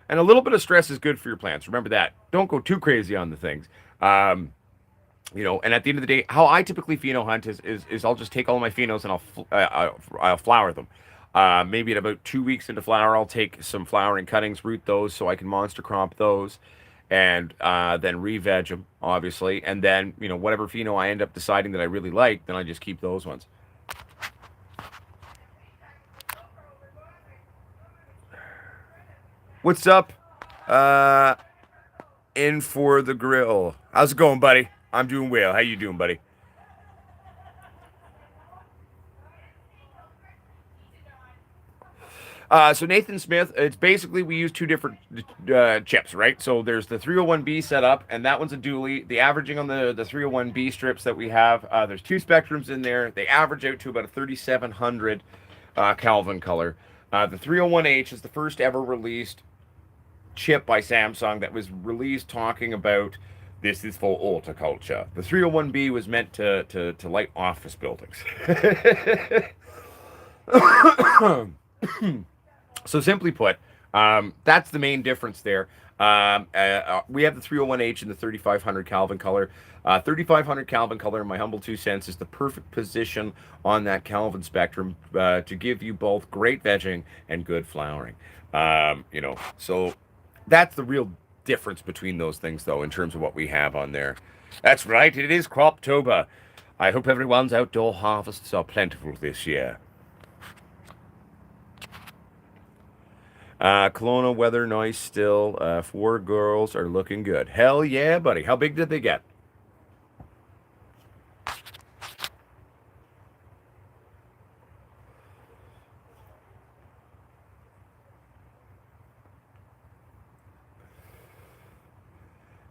and a little bit of stress is good for your plants. Remember that. Don't go too crazy on the things. Um, and at the end of the day, how I typically pheno hunt is I'll just take all my phenos and I'll flower them. Maybe at about 2 weeks into flower, I'll take some flowering cuttings, root those so I can monster crop those, and then re-veg them, obviously. And then whatever pheno I end up deciding that I really like, then I just keep those ones. What's up? Uh, in for the grill. How's it going, buddy? I'm doing well. How you doing, buddy? So Nathan Smith, it's basically we use two different chips, right? So there's the 301B setup, and that one's a dually. The averaging on the 301B strips that we have, there's two spectrums in there. They average out to about a 3,700 Kelvin color. The 301H is the first ever released chip by Samsung that was released talking about this is for horticulture. The 301B was meant to light office buildings. So simply put, that's the main difference there. We have the 301H in the 3500 Kelvin color. 3500 Kelvin color, in my humble 2 cents, is the perfect position on that Kelvin spectrum to give you both great vegging and good flowering. So that's the real difference between those things, though, in terms of what we have on there. That's right, it is Croptober. I hope everyone's outdoor harvests are plentiful this year. Kelowna weather nice still. 4 girls are looking good. Hell yeah, buddy. How big did they get?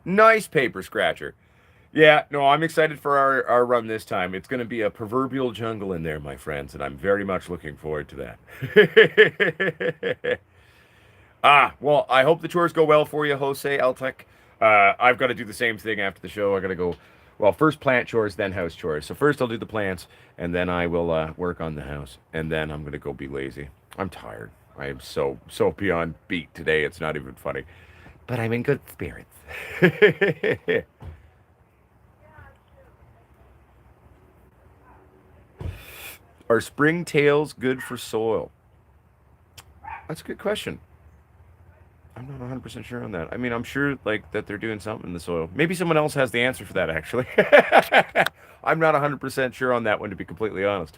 Nice paper scratcher. Yeah, no, I'm excited for our run this time. It's going to be a proverbial jungle in there, my friends, and I'm very much looking forward to that. Well, I hope the chores go well for you, Jose Altec. I've got to do the same thing after the show. I got to go, well, first plant chores, then house chores. So first I'll do the plants, and then I will work on the house, and then I'm going to go be lazy. I'm tired. I am so beyond beat today. It's not even funny. But I'm in good spirits. Are springtails good for soil? That's a good question. I'm not 100% sure on that. I mean, I'm sure like that they're doing something in the soil. Maybe someone else has the answer for that actually. I'm not 100% sure on that one, to be completely honest.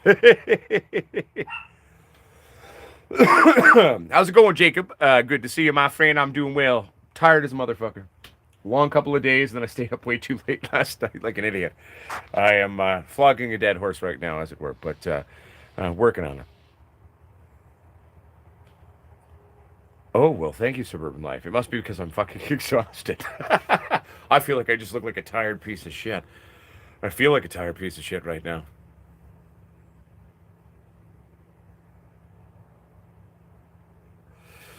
How's it going, Jacob? Good to see you, my friend. I'm doing well. Tired as a motherfucker. Long couple of days, and then I stayed up way too late last night like an idiot. I am flogging a dead horse right now, as it were, but working on it. Oh, well, thank you, Suburban Life. It must be because I'm fucking exhausted. I feel like I just look like a tired piece of shit. I feel like a tired piece of shit right now.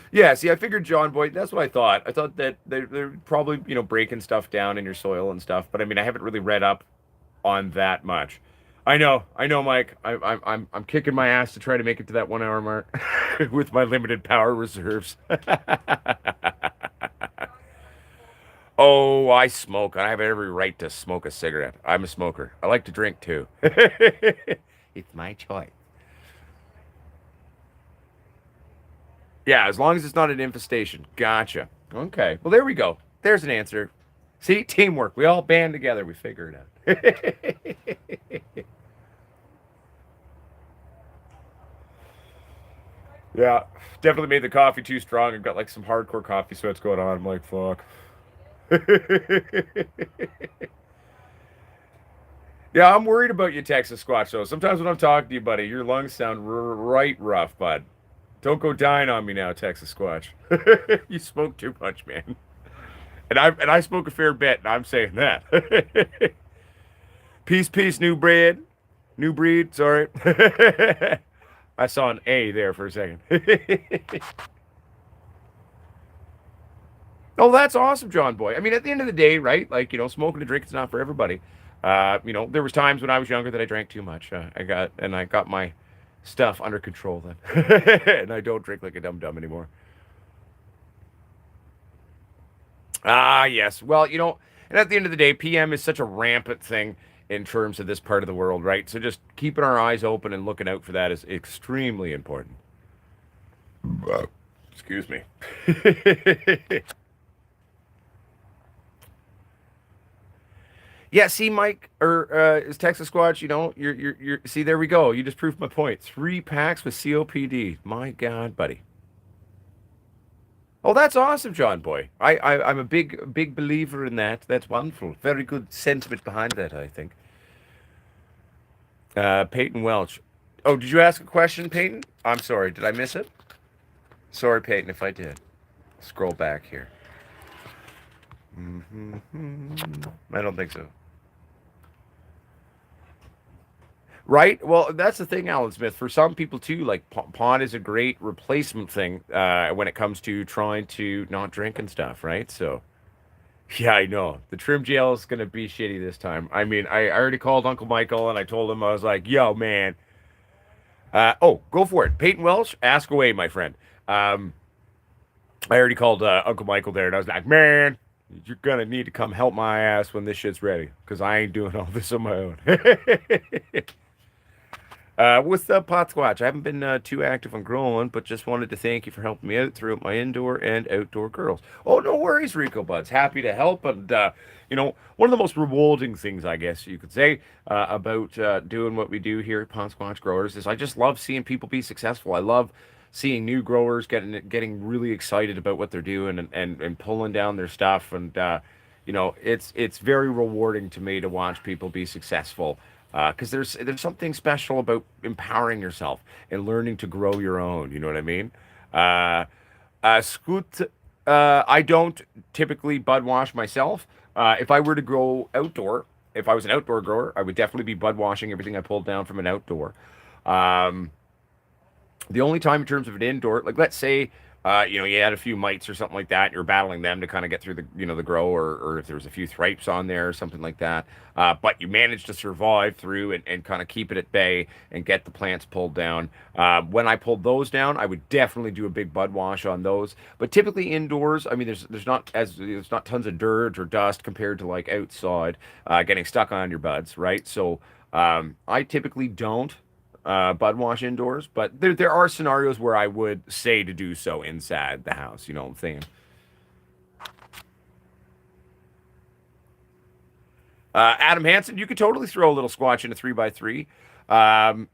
Yeah, see, I figured John Boy, that's what I thought. I thought that they're probably, breaking stuff down in your soil and stuff, but I mean, I haven't really read up on that much. I know, Mike. I'm kicking my ass to try to make it to that 1 hour mark with my limited power reserves. Oh, I smoke. I have every right to smoke a cigarette. I'm a smoker. I like to drink too. It's my choice. Yeah, as long as it's not an infestation. Gotcha. Okay. Well, there we go. There's an answer. See, teamwork. We all band together. We figure it out. Yeah, definitely made the coffee too strong. I've got like some hardcore coffee sweats going on. I'm like, fuck. Yeah, I'm worried about you, Texas Squatch, though. Sometimes when I'm talking to you, buddy, your lungs sound right rough, bud. Don't go dying on me now, Texas Squatch. You smoke too much, man. And I smoke a fair bit, and I'm saying that. Peace, new bread. New breed, sorry. I saw an A there for a second. Oh, that's awesome, John Boy. I mean, at the end of the day, right? Like, smoking and drinking's not for everybody. There was times when I was younger that I drank too much. I got my stuff under control then, and I don't drink like a dum dum anymore. Ah, yes. Well, and at the end of the day, PM is such a rampant thing in terms of this part of the world, right? So just keeping our eyes open and looking out for that is extremely important. Excuse me. Yeah, see, Mike, or is Texas Squatch, you're, see, there we go. You just proved my point. 3 packs with COPD. My God, buddy. Oh, that's awesome, John Boy. I'm a big believer in that. That's wonderful. Very good sentiment behind that, I think. Peyton Welch. Oh, did you ask a question, Peyton? I'm sorry. Did I miss it? Sorry, Peyton, if I did. Scroll back here. I don't think so. Right? Well, that's the thing, Alan Smith. For some people too, like pot is a great replacement thing when it comes to trying to not drink and stuff, right? So, yeah, I know the trim gel is gonna be shitty this time. I mean, I already called Uncle Michael and I told him I was like, "Yo, man, oh, go for it, Peyton Welsh, ask away, my friend." Um, I already called Uncle Michael there, and I was like, "Man, you're gonna need to come help my ass when this shit's ready, because I ain't doing all this on my own." With the Potsquatch, I haven't been too active on growing, but just wanted to thank you for helping me out throughout my indoor and outdoor girls. Oh, no worries, Rico Buds. Happy to help. And, one of the most rewarding things, I guess you could say, about doing what we do here at Potsquatch Growers is I just love seeing people be successful. I love seeing new growers getting really excited about what they're doing and pulling down their stuff. And, it's very rewarding to me to watch people be successful because there's something special about empowering yourself and learning to grow your own. You know what I mean? Scoot. I don't typically bud wash myself. If I were to grow outdoor, if I was an outdoor grower, I would definitely be bud washing everything I pulled down from an outdoor. Um, the only time in terms of an indoor, like let's say, you had a few mites or something like that, and you're battling them to kind of get through the grow, or if there's a few thripes on there or something like that, but you manage to survive through and kind of keep it at bay and get the plants pulled down. When I pulled those down, I would definitely do a big bud wash on those. But typically indoors, I mean, there's not tons of dirt or dust compared to like outside, getting stuck on your buds, right? So I typically don't bud wash indoors, but there are scenarios where I would say to do so inside the house. You know what I'm saying? Adam Hansen, you could totally throw a little squatch in a 3x3. Um,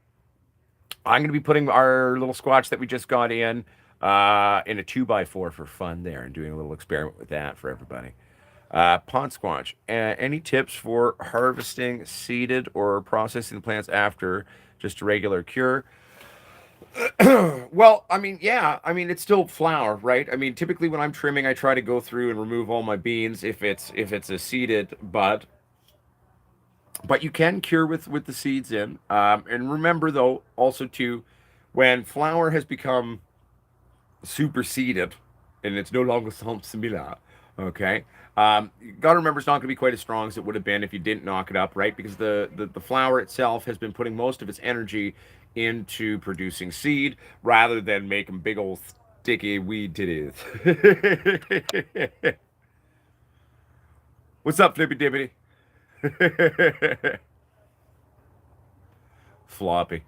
I'm going to be putting our little squatch that we just got in a 2x4 for fun there and doing a little experiment with that for everybody. Pond squatch. Any tips for harvesting seeded or processing the plants after just a regular cure? Well, I mean, yeah, I mean it's still flour, right? I mean, typically when I'm trimming, I try to go through and remove all my beans if it's a seeded bud. But you can cure with the seeds in. And remember though, also too, when flour has become superseded and it's no longer similar, okay, you gotta remember it's not gonna be quite as strong as it would have been if you didn't knock it up, right? Because the flower itself has been putting most of its energy into producing seed rather than making big old sticky weed titties. What's up, Flippy Dippity? Floppy.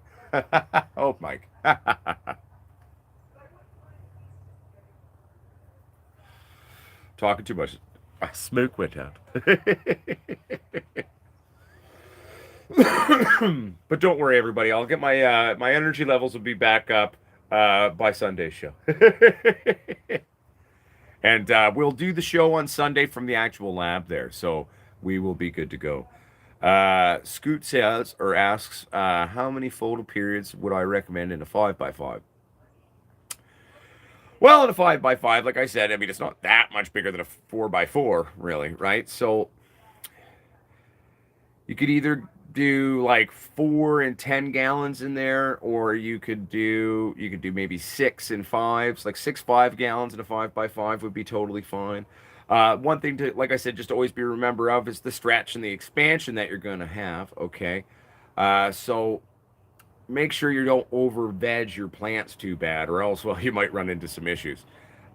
Oh, Mike. Talking too much. Smoke went out. But don't worry, everybody. I'll get my energy levels will be back up by Sunday's show, and we'll do the show on Sunday from the actual lab there, so we will be good to go. Scoot says or asks, how many photo periods would I recommend in a 5x5? Well, in a 5x5, like I said, I mean it's not that much bigger than a 4x4, really, right? So you could either do like 4 and 10 gallons in there, or you could do maybe 6 and 5s, like 6 5 gallons in a 5x5 would be totally fine. One thing to, like I said, just always be remember of is the stretch and the expansion that you're gonna have. Okay, so make sure you don't over veg your plants too bad, or else well you might run into some issues.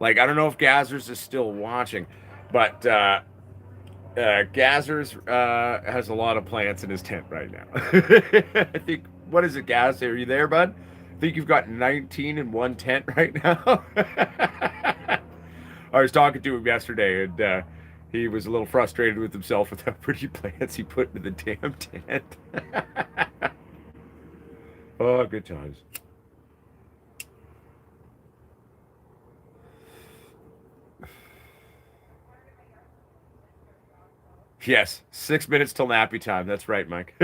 Like I don't know if Gazzers is still watching, but Gazzers has a lot of plants in his tent right now. I think, what is it, Gaz? Are you there, bud? I think you've got 19 in one tent right now. I was talking to him yesterday, and he was a little frustrated with himself with how pretty plants he put into the damn tent. Oh, good times. Yes, 6 minutes till nappy time. That's right, Mike.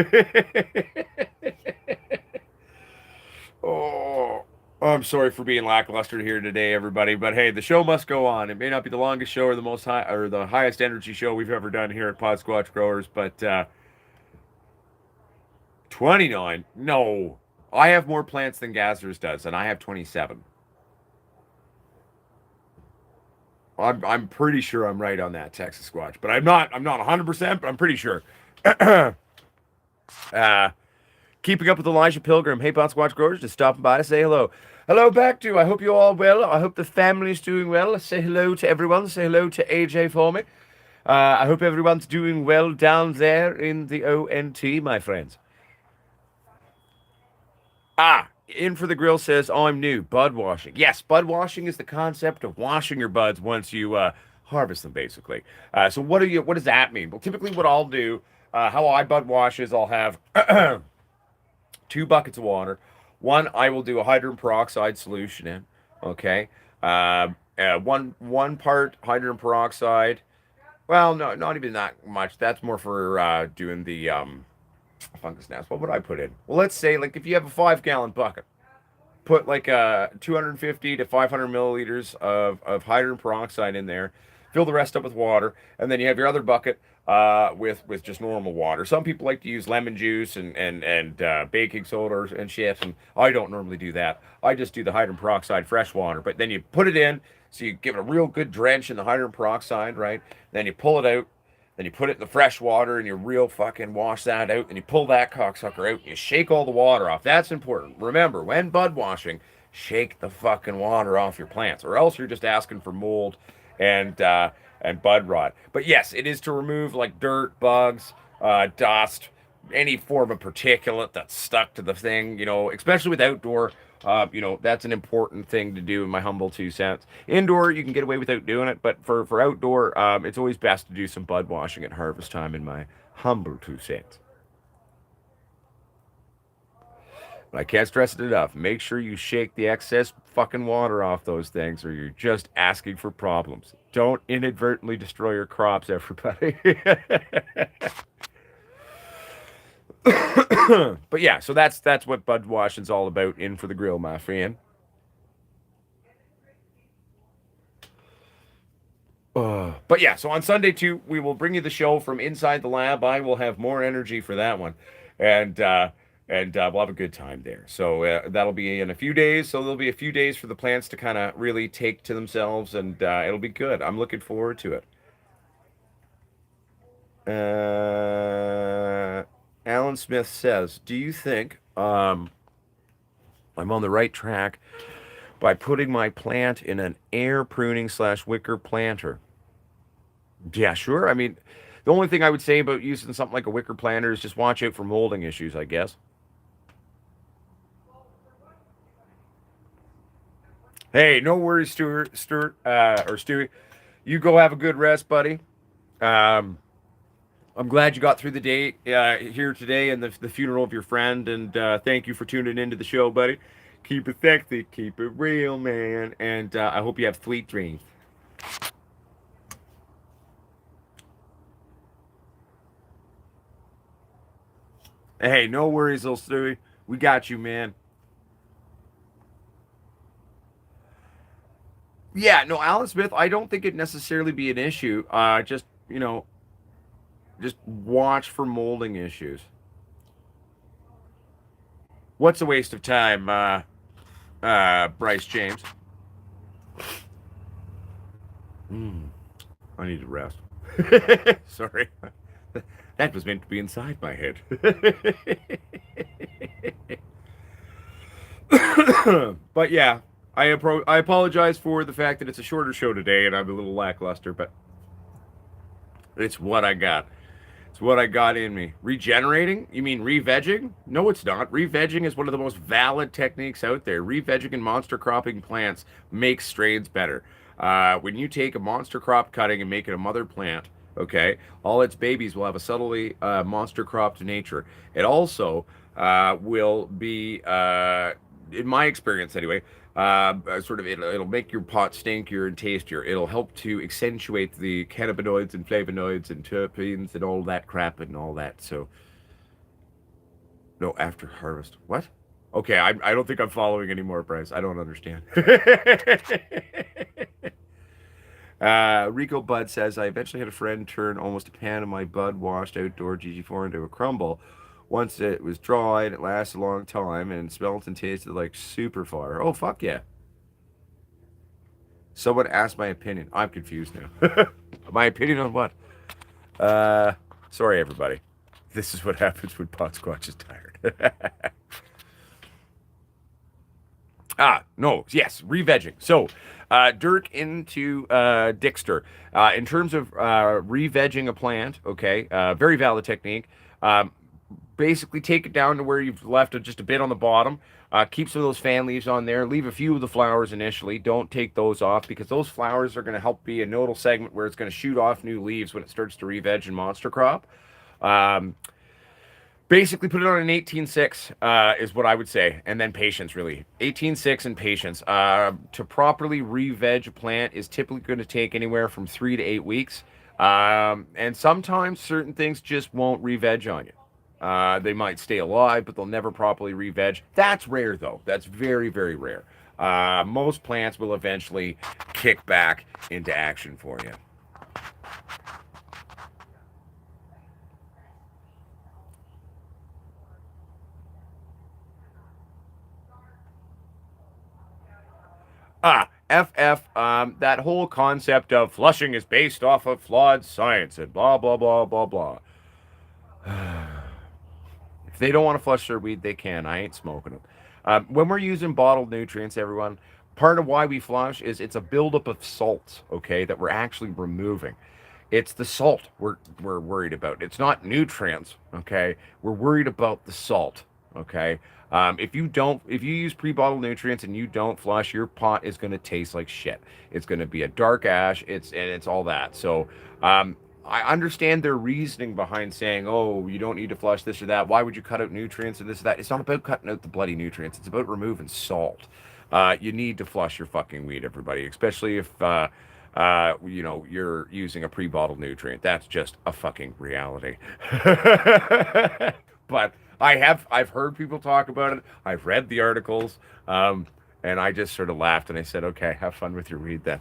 Oh, I'm sorry for being lackluster here today, everybody. But hey, the show must go on. It may not be the longest show or the most high or the highest energy show we've ever done here at Potsquatch Growers, but 29. No, I have more plants than Gazzers does, and I have 27. I'm pretty sure I'm right on that, Texas Squatch, but I'm not. I'm not 100%, but I'm pretty sure. uh, Keeping up with Elijah Pilgrim. Hey, Potsquatch Growers, just stopping by to say hello. Hello back to you. I hope you're all well. I hope the family's doing well. Say hello to everyone. Say hello to AJ for me. I hope everyone's doing well down there in the ONT, my friends. In for the grill says, oh, I'm new. Bud washing. Yes, bud washing is the concept of washing your buds once you harvest them, basically. So what does that mean? Well, typically what I'll do, how I bud wash is I'll have 2 buckets of water. One, I will do a hydrogen peroxide solution in. Okay. One part hydrogen peroxide. Well, no, not even that much. That's more for doing the fungus gnats. What would I put in? Well, let's say like if you have a 5-gallon bucket, put like 250 to 500 milliliters of hydrogen peroxide in there. Fill the rest up with water, and then you have your other bucket with just normal water. Some people like to use lemon juice and baking soda and shit, and I don't normally do that. I just do the hydrogen peroxide fresh water. But then you put it in, so you give it a real good drench in the hydrogen peroxide, right? Then you pull it out, then you put it in the fresh water, and you real fucking wash that out, and you pull that cocksucker out, and you shake all the water off. That's important. Remember, when bud washing, shake the fucking water off your plants, or else you're just asking for mold and bud rot. But yes, it is to remove like dirt, bugs, dust, any form of particulate that's stuck to the thing, especially with outdoor. That's an important thing to do in my humble 2 cents. Indoor, you can get away without doing it, but for outdoor, it's always best to do some bud washing at harvest time in my humble 2 cents. But I can't stress it enough. Make sure you shake the excess fucking water off those things, or you're just asking for problems. Don't inadvertently destroy your crops, everybody. But yeah, so that's what bud washing's all about in for the grill, my friend. But yeah, so on Sunday too, we will bring you the show from inside the lab. I will have more energy for that one, and we'll have a good time there. So that'll be in a few days. So there'll be a few days for the plants to kind of really take to themselves, and it'll be good. I'm looking forward to it. Alan Smith says, do you think I'm on the right track by putting my plant in an air pruning / wicker planter? Yeah, sure. I mean, the only thing I would say about using something like a wicker planter is just watch out for molding issues, I guess. Hey, no worries, Stuart, or Stewie. You go have a good rest, buddy. I'm glad you got through the day here today and the funeral of your friend, and thank you for tuning into the show, buddy. Keep it sexy, keep it real, man, and I hope you have sweet dreams. Hey, no worries, little Stewie. We got you, man. Yeah, no, Alan Smith, I don't think it'd necessarily be an issue. Just watch for molding issues. What's a waste of time, Bryce James? I need to rest. Sorry. That was meant to be inside my head. But yeah, I apologize for the fact that it's a shorter show today and I'm a little lackluster, but it's what I got. It's what I got in me. Regenerating? You mean re-vegging? No, it's not. Re-vegging is one of the most valid techniques out there. Re-vegging and monster cropping plants make strains better. When you take a monster crop cutting and make it a mother plant, okay, all its babies will have a subtly monster cropped nature. It also will be in my experience anyway, sort of it'll make your pot stinkier and tastier. It'll help to accentuate the cannabinoids and flavonoids and terpenes and all that crap and all that. So, no, after harvest. What? Okay, I don't think I'm following anymore, Bryce. I don't understand. Rico Bud says, I eventually had a friend turn almost a pan of my bud washed outdoor GG4 into a crumble. Once it was dried, it lasted a long time and smelled and tasted like super fire. Oh, fuck yeah. Someone asked my opinion. I'm confused now. My opinion on what? Sorry, everybody. This is what happens when Potsquatch is tired. No, yes, re-vegging. So, Dirk into Dixter. In terms of re-vegging a plant, okay, very valid technique. Basically, take it down to where you've left just a bit on the bottom. Keep some of those fan leaves on there. Leave a few of the flowers initially. Don't take those off because those flowers are going to help be a nodal segment where it's going to shoot off new leaves when it starts to re-veg and monster crop. Basically, put it on an 18-6 is what I would say, and then patience, really. 18-6 and patience. To properly re-veg a plant is typically going to take anywhere from 3 to 8 weeks, and sometimes certain things just won't re-veg on you. They might stay alive, but they'll never properly re-veg. That's rare, though. That's very, very rare. Most plants will eventually kick back into action for you. That whole concept of flushing is based off of flawed science and blah, blah, blah, blah, blah. If they don't want to flush their weed, they can. I ain't smoking them. When we're using bottled nutrients, everyone, part of why we flush is it's a buildup of salts, okay, that we're actually removing. It's the salt we're worried about. It's not nutrients, okay? We're worried about the salt, okay? If you use pre-bottled nutrients and you don't flush, your pot is going to taste like shit. It's going to be a dark ash. It's all that. So I understand their reasoning behind saying, oh, you don't need to flush this or that. Why would you cut out nutrients and this or that? It's not about cutting out the bloody nutrients. It's about removing salt. You need to flush your fucking weed, everybody, especially if you're using a pre-bottled nutrient. That's just a fucking reality. But I've heard people talk about it. I've read the articles, and I just sort of laughed and I said, okay, have fun with your weed then.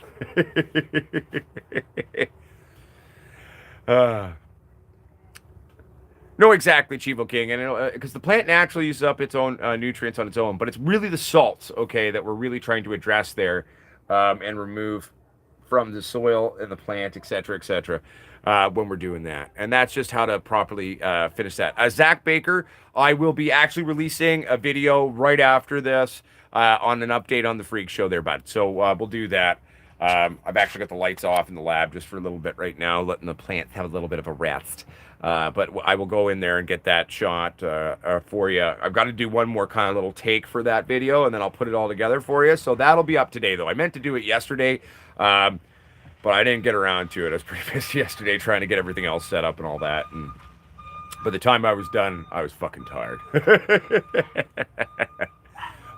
No, exactly, Chivo King, and because the plant naturally uses up its own nutrients on its own, but it's really the salts, okay, that we're really trying to address there, and remove from the soil and the plant, etc., when we're doing that. And that's just how to properly finish that. Zach Baker, I will be actually releasing a video right after this on an update on the Freak Show there, bud. So we'll do that. I've actually got the lights off in the lab just for a little bit right now, letting the plant have a little bit of a rest. But I will go in there and get that shot for you. I've got to do one more kind of little take for that video, and then I'll put it all together for you. So that'll be up today, though. I meant to do it yesterday, but I didn't get around to it. I was pretty busy yesterday trying to get everything else set up and all that. And by the time I was done, I was fucking tired.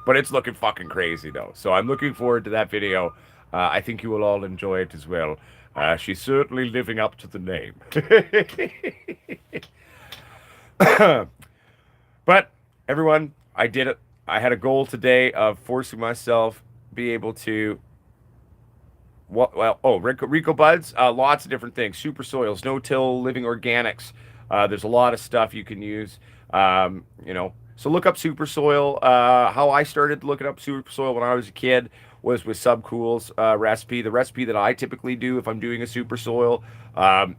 But it's looking fucking crazy, though. So I'm looking forward to that video. I think you will all enjoy it as well. She's certainly living up to the name. But everyone, I did it. I had a goal today of forcing myself be able to Rico Buds, lots of different things. Super soils, no-till, living organics. There's a lot of stuff you can use. So look up super soil. How I started looking up super soil when I was a kid was with Subcool's recipe. The recipe that I typically do if I'm doing a super soil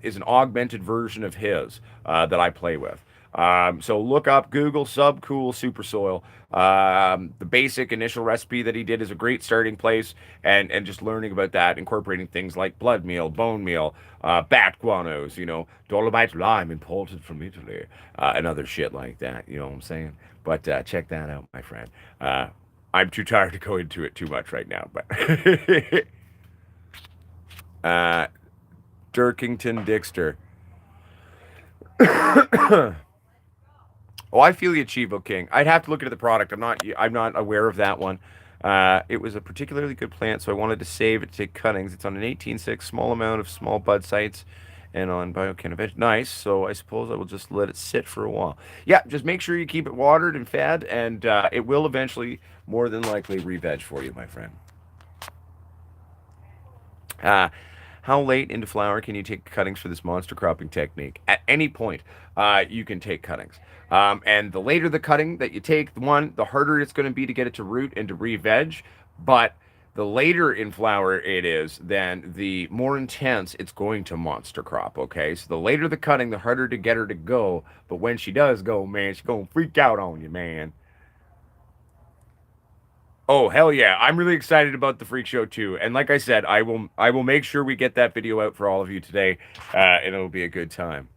is an augmented version of his that I play with. So look up, Google Subcool super soil. The basic initial recipe that he did is a great starting place, and just learning about that, incorporating things like blood meal, bone meal, bat guanos, dolomite lime imported from Italy, and other shit like that. You know what I'm saying? But check that out, my friend. I'm too tired to go into it too much right now, but Dirkington Dixter. Oh, I feel you, Chivo King. I'd have to look into the product. I'm not aware of that one. It was a particularly good plant, so I wanted to save it to take cuttings. It's on an 18.6, small amount of small bud sites, and on BioCannabis. Nice. So I suppose I will just let it sit for a while. Yeah, just make sure you keep it watered and fed, and it will eventually, more than likely, re-veg for you, my friend. How late into flower can you take cuttings for this monster cropping technique? At any point, you can take cuttings. And the later the cutting that you take, the harder it's going to be to get it to root and to re-veg. But the later in flower it is, then the more intense it's going to monster crop, okay? So the later the cutting, the harder to get her to go. But when she does go, man, she's going to freak out on you, man. Oh, hell yeah. I'm really excited about the freak show too. And like I said, I will make sure we get that video out for all of you today, and it'll be a good time.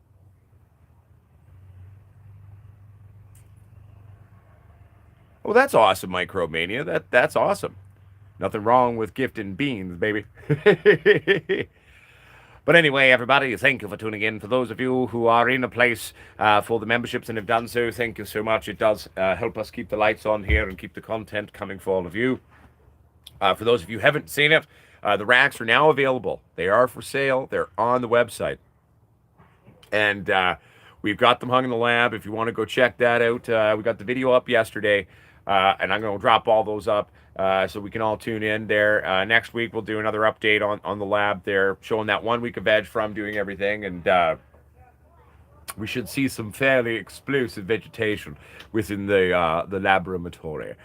Oh, that's awesome, Micromania. That's awesome. Nothing wrong with gifting beans, baby. But anyway, everybody, thank you for tuning in. For those of you who are in a place for the memberships and have done so, thank you so much. It does help us keep the lights on here and keep the content coming for all of you. For those of you who haven't seen it, the racks are now available. They are for sale. They're on the website. And we've got them hung in the lab. If you want to go check that out, we got the video up yesterday. And I'm going to drop all those up so we can all tune in there. Next week, we'll do another update on the lab there, showing that 1 week of veg from doing everything. And we should see some fairly explosive vegetation within the laboratory.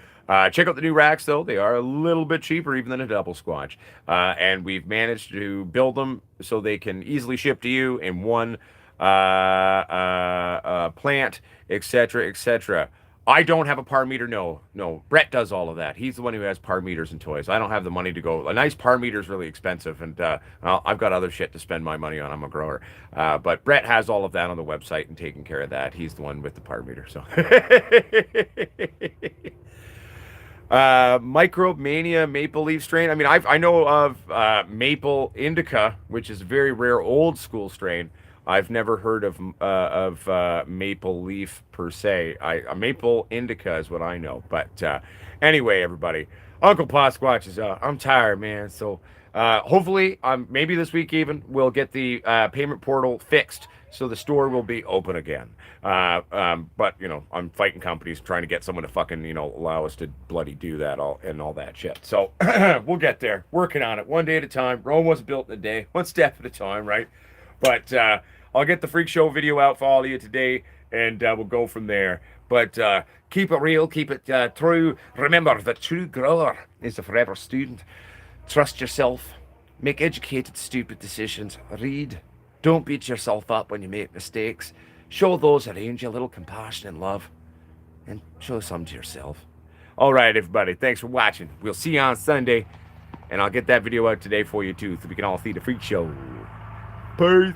Check out the new racks, though. They are a little bit cheaper even than a double squatch. And we've managed to build them so they can easily ship to you in one plant, etc., etc. I don't have a par meter. No. Brett does all of that. He's the one who has par meters and toys. I don't have the money to go. A nice par meter is really expensive, and I've got other shit to spend my money on. I'm a grower. But Brett has all of that on the website and taking care of that. He's the one with the par meter. So, Micromania Maple Leaf strain. I mean, I know of Maple Indica, which is a very rare old school strain. I've never heard of maple leaf per se. Maple indica is what I know. But anyway, everybody, Uncle Potsquatch is I'm tired, man. So hopefully, maybe this week even we'll get the payment portal fixed so the store will be open again. But I'm fighting companies trying to get someone to fucking allow us to bloody do that all that shit. So we'll get there. Working on it one day at a time. Rome wasn't built in a day. One step at a time, right? But I'll get the freak show video out for all of you today, and we'll go from there. But keep it real, keep it true. Remember, the true grower is a forever student. Trust yourself. Make educated, stupid decisions. Read. Don't beat yourself up when you make mistakes. Show those around you a little compassion and love. And show some to yourself. All right, everybody. Thanks for watching. We'll see you on Sunday. And I'll get that video out today for you, too, so we can all see the freak show. Peace.